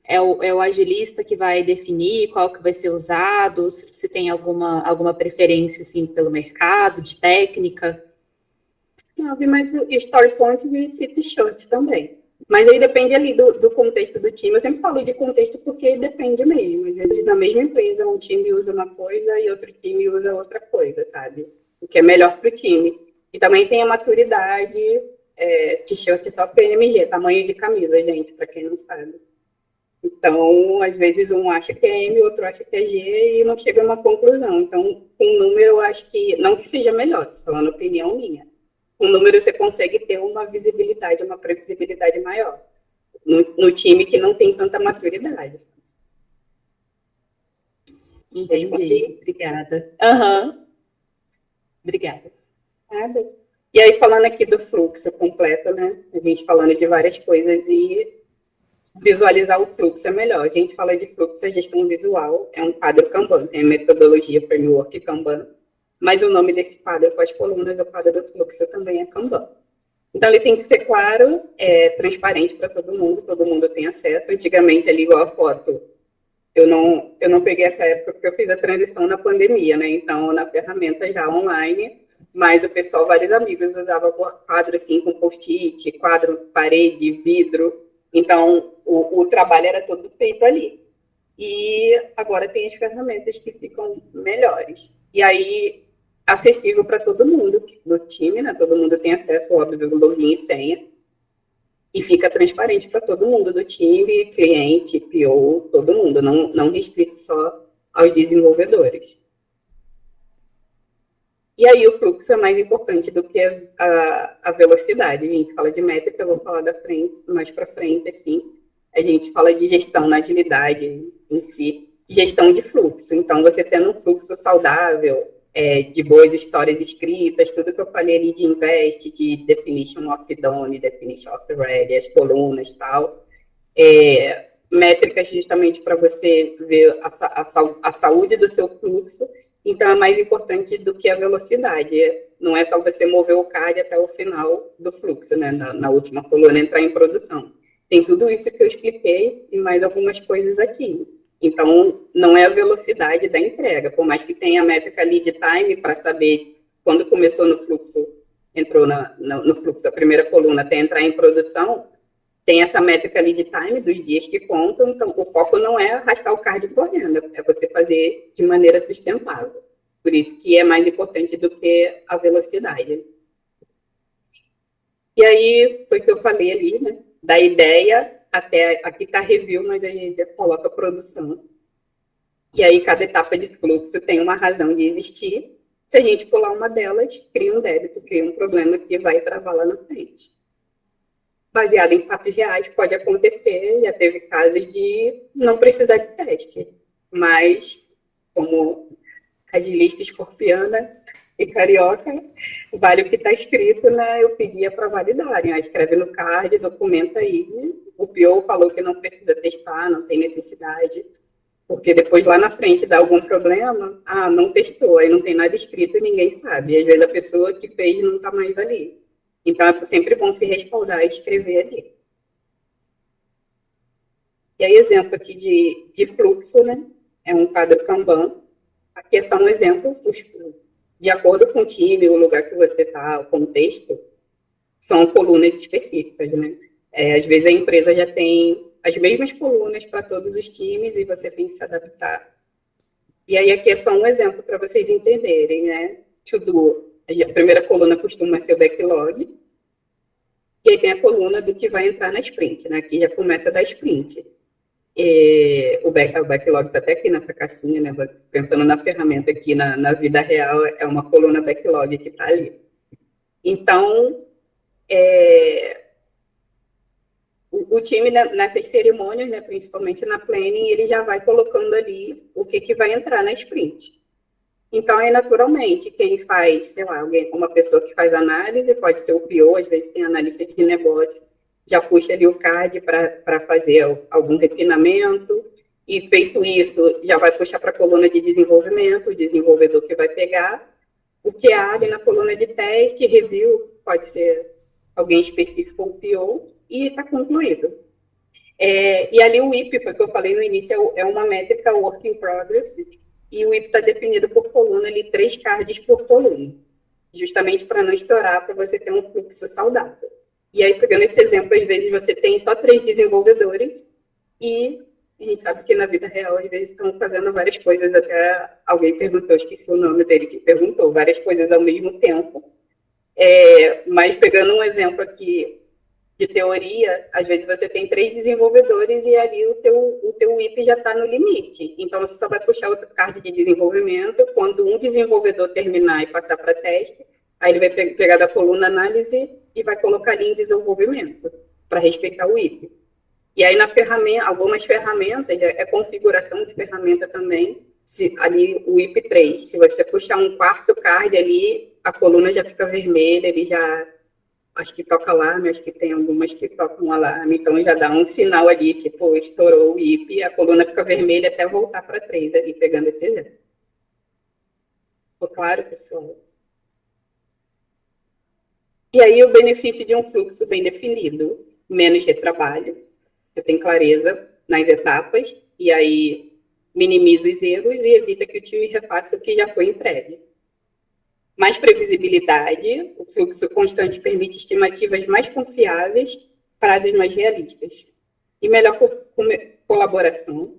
é o agilista que vai definir qual que vai ser usado, se tem alguma preferência, assim, pelo mercado, de técnica? Não, vi mais story points e city short também. Mas aí depende ali do contexto do time. Eu sempre falo de contexto porque depende mesmo. Às vezes, na mesma empresa, um time usa uma coisa e outro time usa outra coisa, sabe? O que é melhor para o time. E também tem a maturidade, t-shirt só PMG, tamanho de camisa, gente, para quem não sabe. Então, às vezes, um acha que é M, o outro acha que é G e não chega a uma conclusão. Então, com o número, eu acho que, não que seja melhor, estou falando opinião minha. Com o número, você consegue ter uma visibilidade, uma previsibilidade maior. No time que não tem tanta maturidade. Entendi. Obrigada. Obrigada. Nada. E aí, falando aqui do fluxo completo, né? A gente falando de várias coisas e visualizar o fluxo é melhor. A gente fala de fluxo, a gestão visual é um quadro Kanban, tem a metodologia framework Kanban, mas o nome desse quadro com as colunas do quadro do fluxo também é Kanban. Então, ele tem que ser claro, transparente para todo mundo tem acesso. Antigamente, ali, igual a foto, eu não peguei essa época porque eu fiz a transição na pandemia, né? Então, na ferramenta já online, mas o pessoal, vários amigos, usava quadro assim com post-it, quadro, parede, vidro. Então, o trabalho era todo feito ali. E agora tem as ferramentas que ficam melhores. E aí, acessível para todo mundo do time, né? Todo mundo tem acesso, óbvio, login e senha. E fica transparente para todo mundo do time, cliente, PO, todo mundo, não restrito só aos desenvolvedores. E aí o fluxo é mais importante do que a velocidade. A gente fala de métrica, eu vou falar mais para frente, assim. A gente fala de gestão na agilidade em si, gestão de fluxo. Então, você tendo um fluxo saudável, de boas histórias escritas, tudo que eu falei ali de invest, de definition of done, definition of ready, as colunas e tal, métricas justamente para você ver a saúde do seu fluxo. Então, é mais importante do que a velocidade. Não é só você mover o card até o final do fluxo, né? Na última coluna, entrar em produção. Tem tudo isso que eu expliquei e mais algumas coisas aqui. Então, não é a velocidade da entrega. Por mais que tenha a métrica lead time para saber quando começou no fluxo, entrou no fluxo, a primeira coluna, até entrar em produção, tem essa métrica lead time dos dias que contam. Então, o foco não é arrastar o card correndo, é você fazer de maneira sustentável. Por isso que é mais importante do que a velocidade. E aí, foi o que eu falei ali, né? Da ideia até aqui está review, mas a gente já coloca produção. E aí, cada etapa de fluxo tem uma razão de existir. Se a gente pular uma delas, cria um débito, cria um problema que vai travar lá na frente. Baseado em fatos reais, pode acontecer, já teve casos de não precisar de teste. Mas, como agilista escorpiana e carioca, vale o que está escrito, né? Eu pedia para validarem. Escreve no card, documenta aí. O PO falou que não precisa testar, não tem necessidade, porque depois lá na frente dá algum problema, não testou, aí não tem nada escrito e ninguém sabe. E às vezes a pessoa que fez não está mais ali. Então é sempre bom se respaldar e escrever ali. E aí, exemplo aqui de fluxo, né? É um quadro Kanban. Aqui é só um exemplo, de acordo com o time, o lugar que você está, o contexto, são colunas específicas, né? Às vezes a empresa já tem as mesmas colunas para todos os times e você tem que se adaptar. E aí aqui é só um exemplo para vocês entenderem, né? To do, a primeira coluna costuma ser o backlog, e aí tem a coluna do que vai entrar na sprint, né? Aqui já começa da sprint. O backlog está até aqui nessa caixinha, né? Pensando na ferramenta aqui, na vida real, é uma coluna backlog que está ali. Então, o time, nessas cerimônias, né, principalmente na planning, ele já vai colocando ali o que vai entrar na sprint. Então, aí, naturalmente, quem faz, sei lá, uma pessoa que faz análise, pode ser o PO, às vezes tem analista de negócio, já puxa ali o card para fazer algum refinamento, e feito isso, já vai puxar para a coluna de desenvolvimento, o desenvolvedor que vai pegar, o QA ali na coluna de teste, review, pode ser alguém específico ou PO, e está concluído. E ali o WIP, foi o que eu falei no início, é uma métrica work in progress, e o WIP está definido por coluna, ali 3 cards por coluna, justamente para não estourar, para você ter um fluxo saudável. E aí, pegando esse exemplo, às vezes você tem só 3 desenvolvedores, e a gente sabe que na vida real, às vezes, estão fazendo várias coisas, até alguém perguntou, esqueci o nome dele que perguntou, várias coisas ao mesmo tempo. Mas pegando um exemplo aqui de teoria, às vezes você tem 3 desenvolvedores e ali o teu WIP já está no limite. Então, você só vai puxar outro card de desenvolvimento quando um desenvolvedor terminar e passar para teste, aí ele vai pegar da coluna análise e vai colocar ali em desenvolvimento, para respeitar o WIP. E aí, na ferramenta, algumas ferramentas, configuração de ferramenta também, ali o WIP 3, se você puxar um 4º card ali, a coluna já fica vermelha, ele já... Acho que toca alarme, acho que tem algumas que tocam alarme, então já dá um sinal ali, tipo, estourou o IP, a coluna fica vermelha até voltar para 3 ali, pegando esse exemplo. Ficou claro, pessoal? E aí o benefício de um fluxo bem definido, menos retrabalho, você tem clareza nas etapas, e aí minimiza os erros e evita que o time refaça o que já foi entregue. Mais previsibilidade, o fluxo constante permite estimativas mais confiáveis, prazos mais realistas. E melhor colaboração.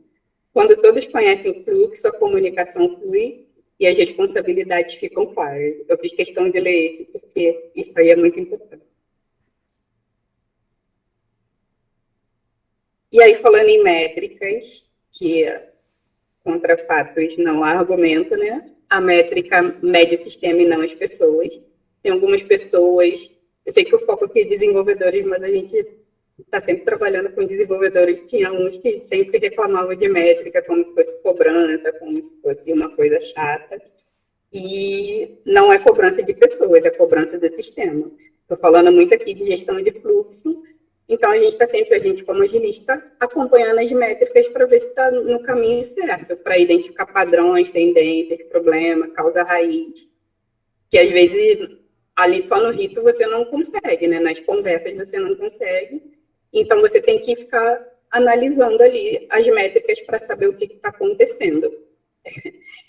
Quando todos conhecem o fluxo, a comunicação flui e as responsabilidades ficam claras. Eu fiz questão de ler esse, porque isso aí é muito importante. E aí, falando em métricas, que contra fatos não há argumento, né? A métrica mede o sistema e não as pessoas. Tem algumas pessoas, eu sei que eu foco aqui em desenvolvedores, mas a gente está sempre trabalhando com desenvolvedores. Tinha uns que sempre reclamavam de métrica, como se fosse cobrança, como se fosse uma coisa chata. E não é cobrança de pessoas, é cobrança do sistema. Estou falando muito aqui de gestão de fluxo. Então, a gente está sempre, a gente como agilista, acompanhando as métricas para ver se está no caminho certo, para identificar padrões, tendências, problema, causa raiz, que às vezes ali só no rito você não consegue, né? Nas conversas você não consegue, então você tem que ficar analisando ali as métricas para saber o que está acontecendo.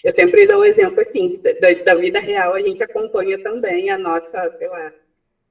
Eu sempre dou um exemplo assim, da vida real, a gente acompanha também a nossa, sei lá,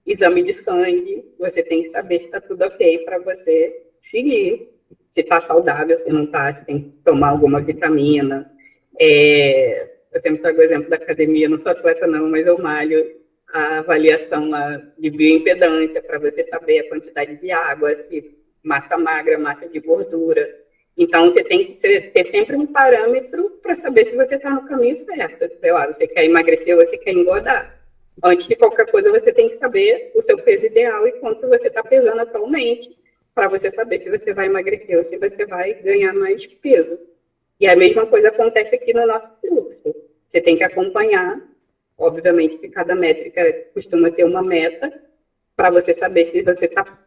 exame de sangue, você tem que saber se está tudo ok para você seguir. Se está saudável, se não está, se tem que tomar alguma vitamina. Eu sempre trago o exemplo da academia, não sou atleta não, mas eu malho a avaliação lá de bioimpedância para você saber a quantidade de água, se massa magra, massa de gordura. Então, você tem que ter sempre um parâmetro para saber se você está no caminho certo. Sei lá, você quer emagrecer ou você quer engordar. Antes de qualquer coisa, você tem que saber o seu peso ideal e quanto você está pesando atualmente, para você saber se você vai emagrecer ou se você vai ganhar mais peso. E a mesma coisa acontece aqui no nosso fluxo. Você tem que acompanhar, obviamente que cada métrica costuma ter uma meta, para você saber se você está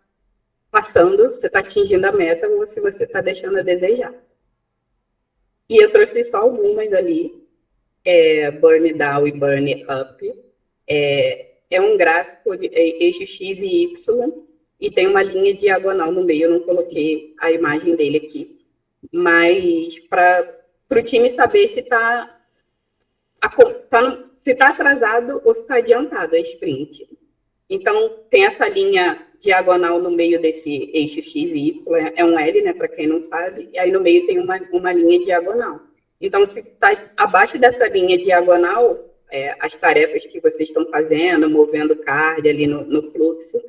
passando, se está atingindo a meta ou se você está deixando a desejar. E eu trouxe só algumas ali, burn down e burn up. É um gráfico de eixo X e Y, e tem uma linha diagonal no meio. Eu não coloquei a imagem dele aqui, mas para o time saber se está atrasado ou se está adiantado a sprint. Então, tem essa linha diagonal no meio desse eixo X e Y, é um L, né, para quem não sabe, e aí no meio tem uma linha diagonal. Então, se está abaixo dessa linha diagonal, as tarefas que vocês estão fazendo, movendo o card ali no fluxo,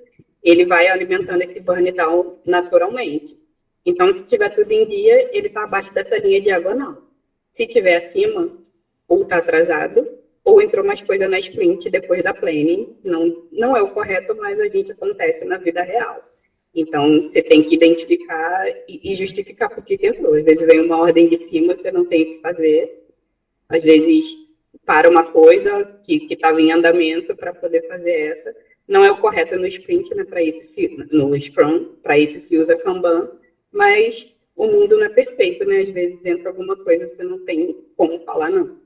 ele vai alimentando esse burn down naturalmente. Então, se tiver tudo em dia, ele está abaixo dessa linha diagonal. Se tiver acima, ou está atrasado, ou entrou mais coisa na sprint depois da planning. Não é o correto, mas a gente acontece na vida real. Então, você tem que identificar e justificar por que entrou. Às vezes vem uma ordem de cima, você não tem o que fazer. Às vezes para uma coisa que estava em andamento para poder fazer essa. Não é o correto no sprint, né? No Scrum, para isso se usa Kanban, mas o mundo não é perfeito, né? Às vezes entra alguma coisa, você não tem como falar não.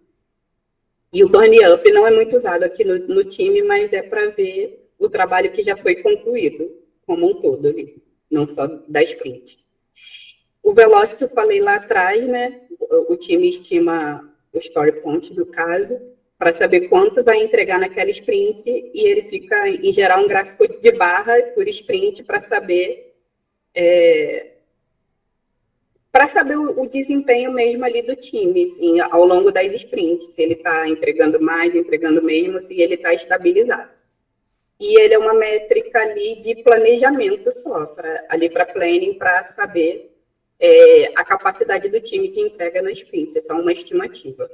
E o burn up não é muito usado aqui no time, mas é para ver o trabalho que já foi concluído, como um todo ali, não só da sprint. O velocity eu falei lá atrás, né? O time estima o story point, no caso, para saber quanto vai entregar naquela sprint, e ele fica, em geral, um gráfico de barra por sprint para saber o desempenho mesmo ali do time, assim, ao longo das sprints, se ele está entregando mais, entregando mesmo, se ele está estabilizado. E ele é uma métrica ali de planejamento só, ali para planning, para saber a capacidade do time de entrega na sprint, é só uma estimativa.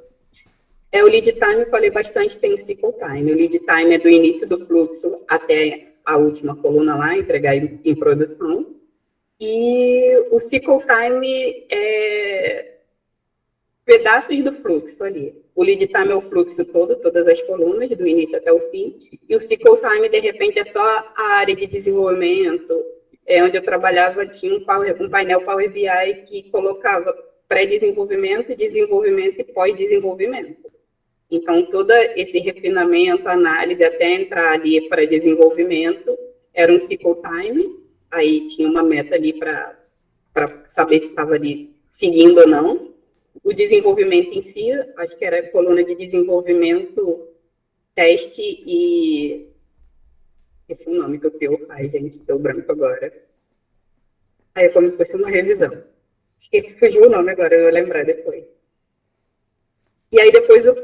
O lead time, eu falei bastante, tem o cycle time. O lead time é do início do fluxo até a última coluna lá, entregar em produção. E o cycle time é pedaços do fluxo ali. O lead time é o fluxo todo, todas as colunas, do início até o fim. E o cycle time, de repente, é só a área de desenvolvimento. Onde eu trabalhava, tinha um painel Power BI que colocava pré-desenvolvimento, desenvolvimento e pós-desenvolvimento. Então, todo esse refinamento, análise, até entrar ali para desenvolvimento, era um cycle time. Aí tinha uma meta ali para saber se estava ali seguindo ou não. O desenvolvimento em si, acho que era a coluna de desenvolvimento, teste e... Esse é o nome que o PO faz, gente, deu branco agora. Aí é como se fosse uma revisão. Esqueci, fugiu o nome agora, eu vou lembrar depois. E aí depois o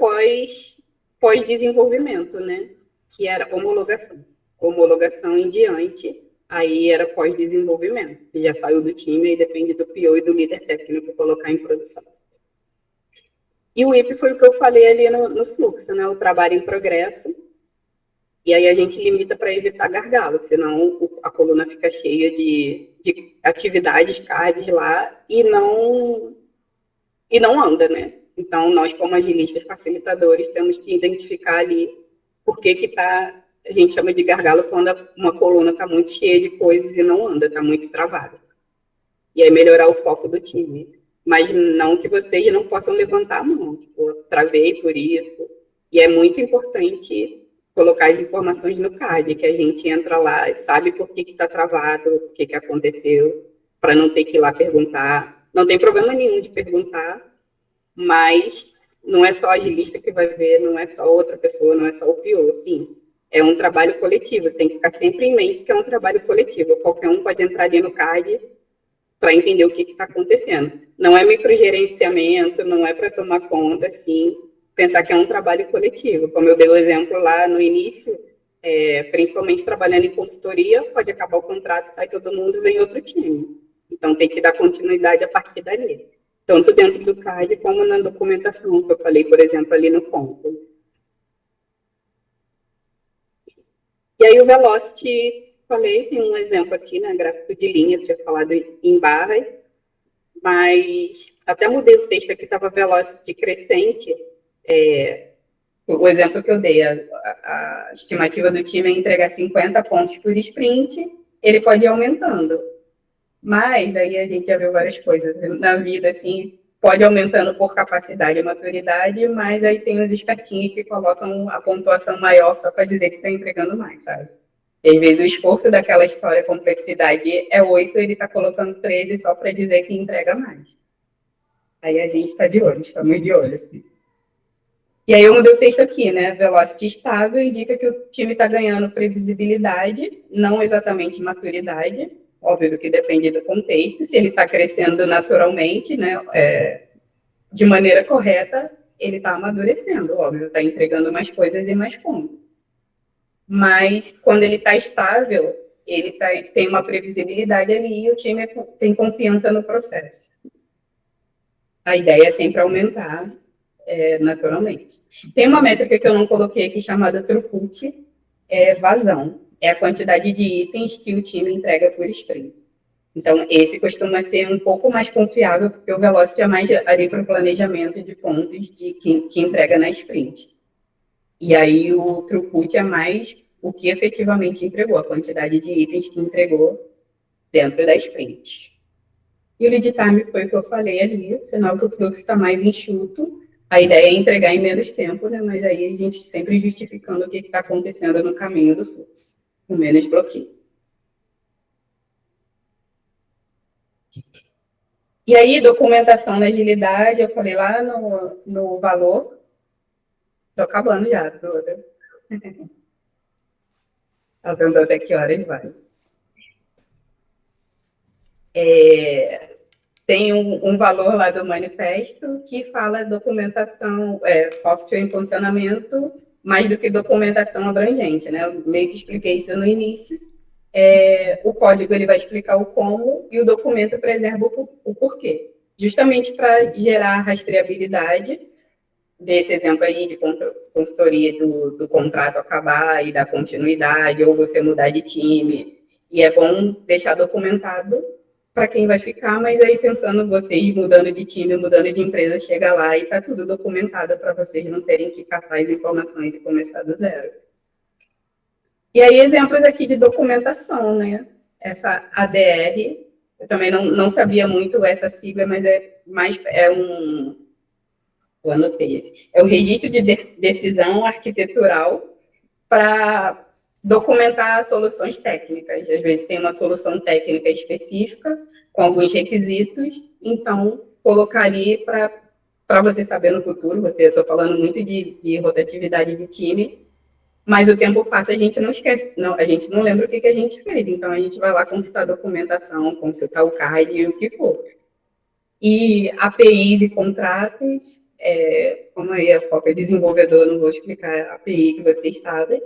pós-desenvolvimento, né? Que era homologação. Homologação em diante, aí era pós-desenvolvimento. Que já saiu do time, aí depende do PO e do líder técnico colocar em produção. E o IP foi o que eu falei ali no fluxo, né? O trabalho em progresso. E aí a gente limita para evitar gargalo, senão a coluna fica cheia de atividades, cards lá, e não anda, né? Então, nós, como agilistas facilitadores, temos que identificar ali por que a gente chama de gargalo quando uma coluna está muito cheia de coisas e não anda, está muito travada. E aí melhorar o foco do time. Mas não que vocês não possam levantar a mão, tipo, travei por isso. E é muito importante colocar as informações no card, que a gente entra lá e sabe por que está travado, o que aconteceu, para não ter que ir lá perguntar. Não tem problema nenhum de perguntar, mas não é só a agilista que vai ver, não é só outra pessoa, não é só o PO, assim. É um trabalho coletivo, você tem que ficar sempre em mente que é um trabalho coletivo. Qualquer um pode entrar ali no card para entender o que está acontecendo. Não é microgerenciamento, não é para tomar conta, assim, pensar que é um trabalho coletivo. Como eu dei o exemplo lá no início, principalmente trabalhando em consultoria, pode acabar o contrato, sai todo mundo e vem outro time. Então, tem que dar continuidade a partir dali. Tanto dentro do CAD como na documentação, que eu falei, por exemplo, ali no ponto. E aí o Velocity, falei, tem um exemplo aqui, né, gráfico de linha, eu tinha falado em barra, mas até mudei o texto aqui, estava Velocity crescente. O exemplo que eu dei, a estimativa do time é entregar 50 pontos por sprint, ele pode ir aumentando. Mas aí a gente já viu várias coisas na vida, assim, pode ir aumentando por capacidade e maturidade, mas aí tem os espertinhos que colocam a pontuação maior só para dizer que está entregando mais, sabe? E, às vezes o esforço daquela história, a complexidade é 8, ele está colocando 13 só para dizer que entrega mais. Aí a gente está de olho, estamos de olho. Assim. E aí eu mudei o texto aqui, né? Velocity estável indica que o time está ganhando previsibilidade, não exatamente maturidade. Óbvio que depende do contexto. Se ele está crescendo naturalmente, né? De maneira correta, ele está amadurecendo, óbvio, está entregando mais coisas e mais pontos. Mas quando ele está estável, ele tem uma previsibilidade ali e o time tem confiança no processo. A ideia é sempre aumentar naturalmente. Tem uma métrica que eu não coloquei aqui chamada throughput, vazão. É a quantidade de itens que o time entrega por sprint. Então, esse costuma ser um pouco mais confiável, porque o Velocity é mais ali para o planejamento de pontos que entrega na sprint. E aí o throughput é mais o que efetivamente entregou, a quantidade de itens que entregou dentro da sprint. E o lead time foi o que eu falei ali, sinal que o fluxo está mais enxuto. A ideia é entregar em menos tempo, né? Mas aí a gente sempre justificando o que está acontecendo no caminho do fluxo, com menos bloqueio. E aí, documentação na agilidade, eu falei lá no valor. Estou acabando já, toda. Ela perguntou até que horas vai. Tem um valor lá do manifesto que fala documentação, software em funcionamento, mais do que documentação abrangente, né? Eu meio que expliquei isso no início. O código ele vai explicar o como e o documento preserva o porquê. Justamente para gerar rastreabilidade desse exemplo aí de consultoria do contrato acabar e da continuidade, ou você mudar de time. E é bom deixar documentado para quem vai ficar, mas aí pensando vocês mudando de time, mudando de empresa, chega lá e está tudo documentado para vocês não terem que caçar as informações e começar do zero. E aí, exemplos aqui de documentação, né? Essa ADR, eu também não sabia muito essa sigla, mas eu anotei esse. É o registro de decisão arquitetural para documentar soluções técnicas. Às vezes tem uma solução técnica específica, com alguns requisitos, então colocar ali para você saber no futuro, eu estou falando muito de rotatividade de time, mas o tempo passa, a gente não esquece, a gente não lembra o que a gente fez, então a gente vai lá consultar a documentação, consultar o CAD e o que for. E APIs e contratos, como aí a foca é desenvolvedor, não vou explicar a API que vocês sabem.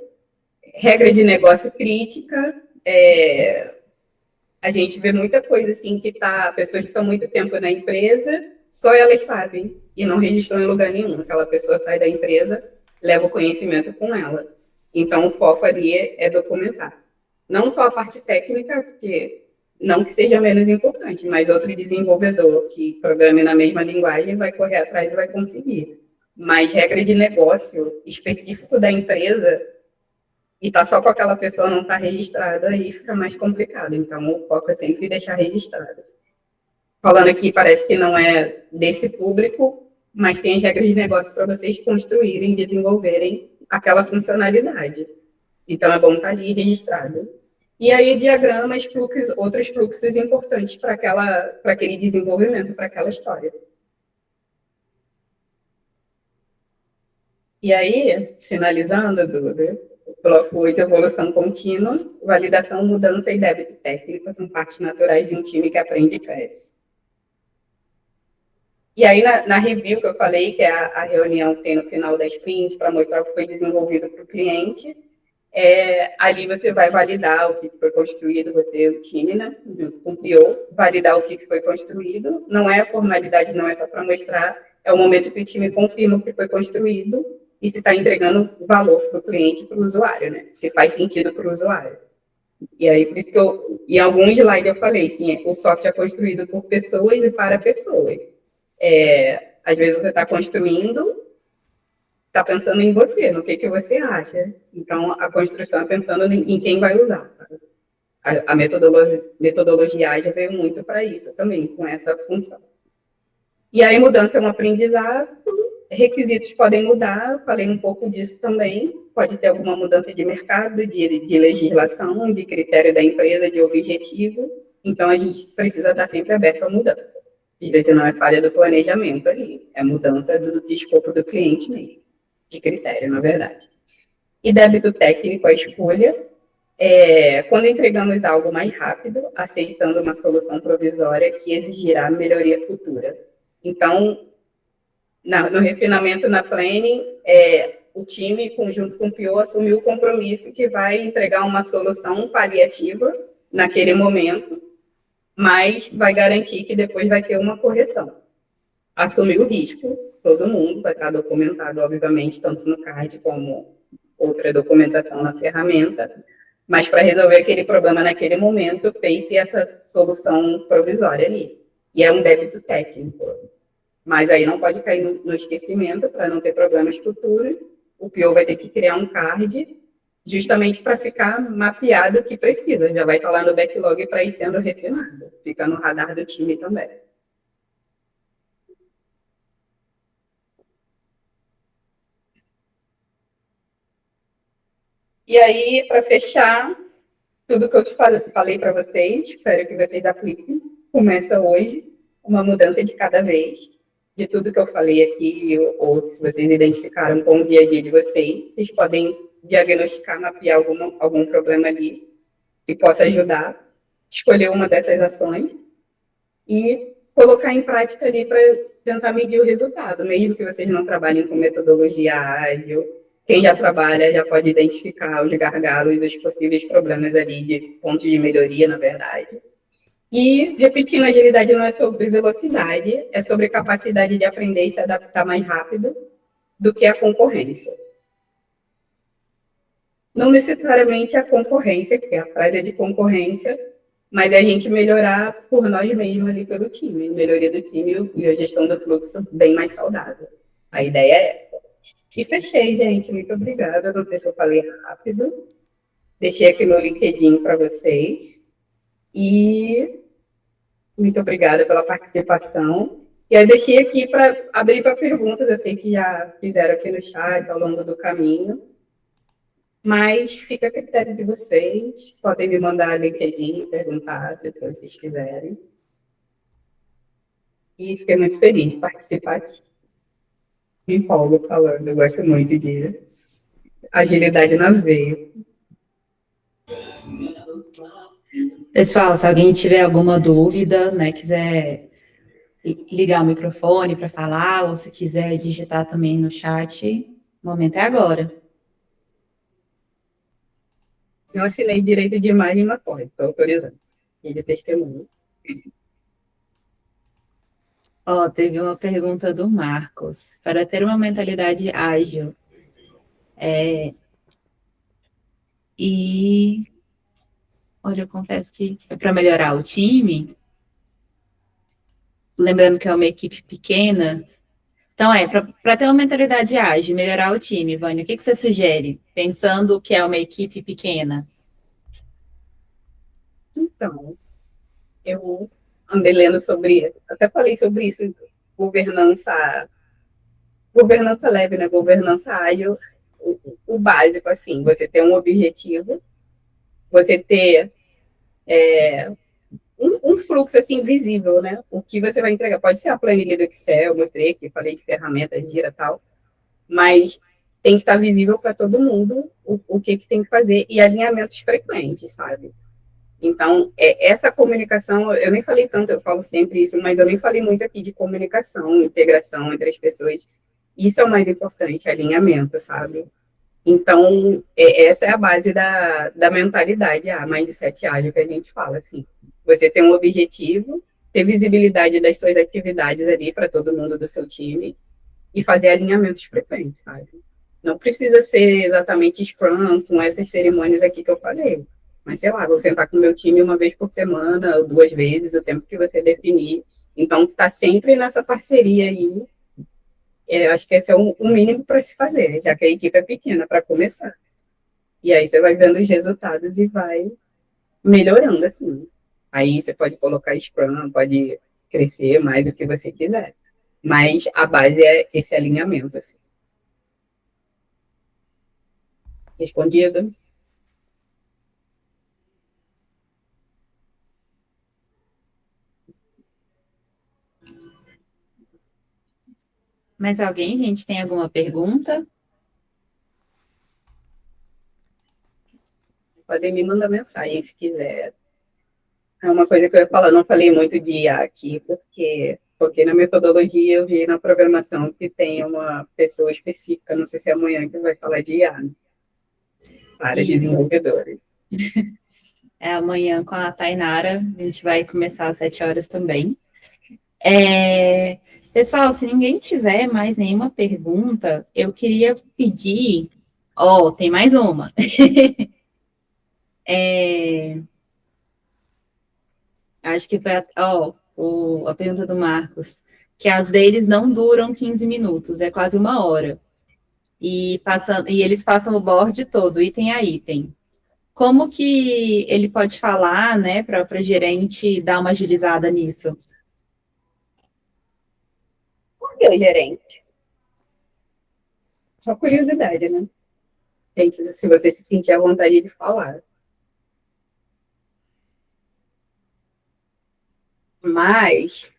Regra de negócio crítica, a gente vê muita coisa assim pessoas que estão muito tempo na empresa, só elas sabem, e não registrou em lugar nenhum. Aquela pessoa sai da empresa, leva o conhecimento com ela. Então, o foco ali é documentar. Não só a parte técnica, porque não que seja menos importante, mas outro desenvolvedor que programe na mesma linguagem vai correr atrás e vai conseguir. Mas regra de negócio específico da empresa, e está só com aquela pessoa, não está registrada, aí fica mais complicado. Então, o foco é sempre deixar registrado. Falando aqui, parece que não é desse público, mas tem as regras de negócio para vocês construírem, desenvolverem aquela funcionalidade. Então, é bom estar ali registrado. E aí, diagramas, outros fluxos importantes para aquele desenvolvimento, para aquela história. E aí, finalizando, Duda, bloco 8, evolução contínua, validação, mudança e débito técnico são partes naturais de um time que aprende e cresce. E aí, na review que eu falei, que é a reunião que tem no final da sprint, para mostrar o que foi desenvolvido para o cliente, ali você vai validar o que foi construído, o time, né, junto com o PO, validar o que foi construído, não é a formalidade, não é só para mostrar, é o momento que o time confirma o que foi construído e se está entregando valor para o cliente, para o usuário, né, se faz sentido para o usuário. E aí, por isso que em alguns slides eu falei, sim, o software é construído por pessoas e para pessoas. Às vezes você está construindo, está pensando em você, no que você acha. Então, a construção é pensando em quem vai usar. A metodologia ágil veio muito para isso também, com essa função. E aí, mudança é um aprendizado, requisitos podem mudar, falei um pouco disso também, pode ter alguma mudança de mercado, de legislação, de critério da empresa, de objetivo, então a gente precisa estar sempre aberto à mudança. Às vezes não é falha do planejamento ali, é mudança do escopo do cliente mesmo, de critério, na verdade. E débito técnico, a escolha, quando entregamos algo mais rápido, aceitando uma solução provisória que exigirá melhoria futura. Então, no refinamento, na planning, o time, junto com o PO, assumiu o compromisso que vai entregar uma solução paliativa naquele momento, mas vai garantir que depois vai ter uma correção. Assumir o risco, todo mundo vai estar documentado, obviamente, tanto no CAD como outra documentação na ferramenta, mas para resolver aquele problema naquele momento, fez-se essa solução provisória ali. E é um débito técnico. Mas aí não pode cair no esquecimento para não ter problemas futuros. O PO vai ter que criar um card justamente para ficar mapeado o que precisa. Já vai estar lá no backlog para ir sendo refinado. Fica no radar do time também. E aí, para fechar, tudo que eu falei para vocês, espero que vocês apliquem. Começa hoje, uma mudança de cada vez. De tudo que eu falei aqui, ou se vocês identificaram com o dia a dia de vocês podem diagnosticar, mapear algum problema ali que possa ajudar, escolher uma dessas ações e colocar em prática ali para tentar medir o resultado, mesmo que vocês não trabalhem com metodologia ágil. Quem já trabalha já pode identificar os gargalos e os possíveis problemas ali de pontos de melhoria, na verdade. E, repetindo, agilidade não é sobre velocidade, é sobre capacidade de aprender e se adaptar mais rápido do que a concorrência. Não necessariamente a concorrência, que a frase é de concorrência, mas é a gente melhorar por nós mesmos ali pelo time, melhoria do time e a gestão do fluxo bem mais saudável. A ideia é essa. E fechei, gente. Muito obrigada. Não sei se eu falei rápido. Deixei aqui no LinkedIn para vocês. E muito obrigada pela participação. E aí deixei aqui para abrir para perguntas. Eu sei que já fizeram aqui no chat ao longo do caminho. Mas fica a critério de vocês. Podem me mandar no LinkedIn e perguntar se vocês quiserem. E fiquei muito feliz de participar aqui. Me empolgo falando, eu gosto muito de agilidade na veia. Pessoal, se alguém tiver alguma dúvida, né, quiser ligar o microfone para falar, ou se quiser digitar também no chat, o momento é agora. Não assinei direito de imagem, mas pode, estou autorizando. E de testemunho. Teve uma pergunta do Marcos. Para ter uma mentalidade ágil olha, eu confesso que é para melhorar o time, lembrando que é uma equipe pequena. Então, para ter uma mentalidade ágil, melhorar o time, Vânia, o que você sugere, pensando que é uma equipe pequena? Então, eu andei lendo sobre, até falei sobre isso, governança leve, né? Governança ágil, o básico, assim, você ter um objetivo, você ter um fluxo, assim, visível, né? O que você vai entregar, pode ser a planilha do Excel, eu mostrei aqui, falei de ferramentas, Gira e tal, mas tem que estar visível para todo mundo o que tem que fazer e alinhamentos frequentes, sabe? Então, essa comunicação, eu nem falei tanto, eu falo sempre isso, mas eu nem falei muito aqui de comunicação, integração entre as pessoas. Isso é o mais importante, alinhamento, sabe? Então, essa é a base da mentalidade, a mindset ágil que a gente fala, assim. Você ter um objetivo, ter visibilidade das suas atividades ali para todo mundo do seu time e fazer alinhamentos frequentes, sabe? Não precisa ser exatamente Scrum com essas cerimônias aqui que eu falei. Mas, sei lá, vou sentar com o meu time uma vez por semana, ou 2 vezes, o tempo que você definir. Então, tá sempre nessa parceria aí. Eu acho que esse é o mínimo para se fazer, já que a equipe é pequena para começar. E aí você vai vendo os resultados e vai melhorando, assim. Aí você pode colocar Scrum, pode crescer mais o que você quiser. Mas a base é esse alinhamento, assim. Respondido? Mais alguém, gente, tem alguma pergunta? Podem me mandar mensagem se quiser. É uma coisa que eu ia falar, não falei muito de IA aqui, porque na metodologia eu vi na programação que tem uma pessoa específica, não sei se é amanhã que vai falar de IA, né? Para Isso. desenvolvedores. É amanhã com a Tainara, a gente vai começar às 7 horas também. Pessoal, se ninguém tiver mais nenhuma pergunta, eu queria pedir. Ó, tem mais uma. Acho que foi a pergunta do Marcos, que as deles não duram 15 minutos, é quase uma hora. E eles passam o board todo, item a item. Como que ele pode falar, né, para o gerente dar uma agilizada nisso? Por que o gerente? Só curiosidade, né? Gente, se você se sentir à vontade de falar. Mas,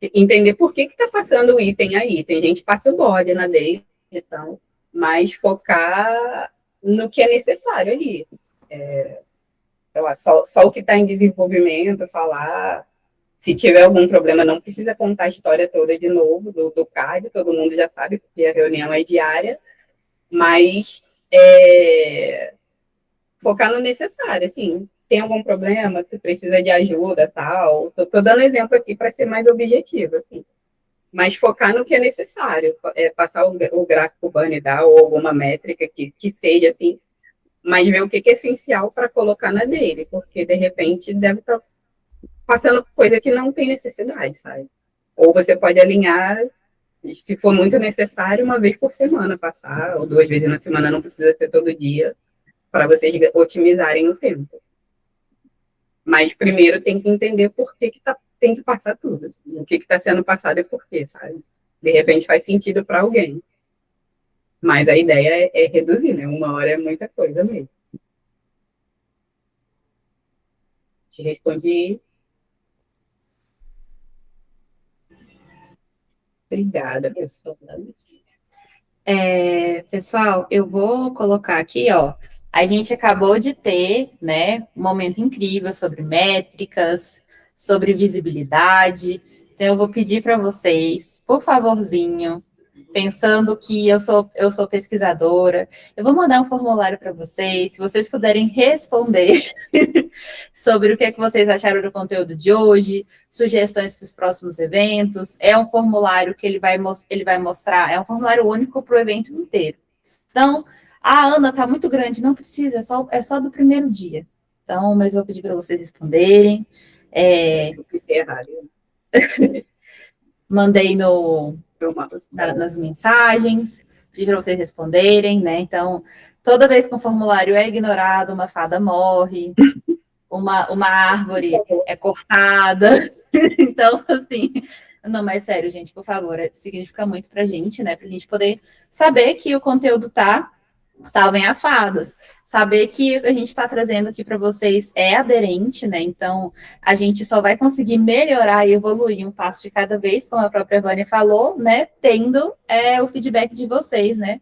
entender por que está passando o item aí. Tem gente que passa o board na dele, então, mas focar no que é necessário ali. Só o que está em desenvolvimento, falar. Se tiver algum problema, não precisa contar a história toda de novo do CAD, todo mundo já sabe, porque a reunião é diária, mas focar no necessário, assim, tem algum problema, tu precisa de ajuda, tal. Tô dando exemplo aqui para ser mais objetivo, assim. Mas focar no que é necessário, passar o gráfico Bunny ou alguma métrica que seja, assim, mas ver o que é essencial para colocar na dele, porque, de repente, deve estar passando coisa que não tem necessidade, sabe? Ou você pode alinhar, se for muito necessário, uma vez por semana passar, ou 2 vezes na semana, não precisa ser todo dia, para vocês otimizarem o tempo. Mas primeiro tem que entender por que tem que passar tudo. Assim, o que está sendo passado e por quê, sabe? De repente faz sentido para alguém. Mas a ideia é reduzir, né? 1 hora é muita coisa mesmo. Te respondi. Obrigada, pessoal. Pessoal, eu vou colocar aqui, ó. A gente acabou de ter, né, um momento incrível sobre métricas, sobre visibilidade. Então, eu vou pedir para vocês, por favorzinho, pensando que eu sou pesquisadora, eu vou mandar um formulário para vocês, se vocês puderem responder sobre o que é que vocês acharam do conteúdo de hoje, sugestões para os próximos eventos. É um formulário que ele vai mostrar, é um formulário único para o evento inteiro. Então, a Ana está muito grande, não precisa, é só do primeiro dia. Então, mas eu vou pedir para vocês responderem. Mandei nas mensagens, pedi para vocês responderem, né? Então, toda vez que um formulário é ignorado, uma fada morre, uma árvore é cortada. Então, assim, não, mas sério, gente, por favor, significa muito pra gente, né? Pra gente poder saber que o conteúdo tá, salvem as fadas, saber que a gente está trazendo aqui para vocês é aderente, né? Então, a gente só vai conseguir melhorar e evoluir um passo de cada vez, como a própria Vânia falou, né? Tendo o feedback de vocês, né?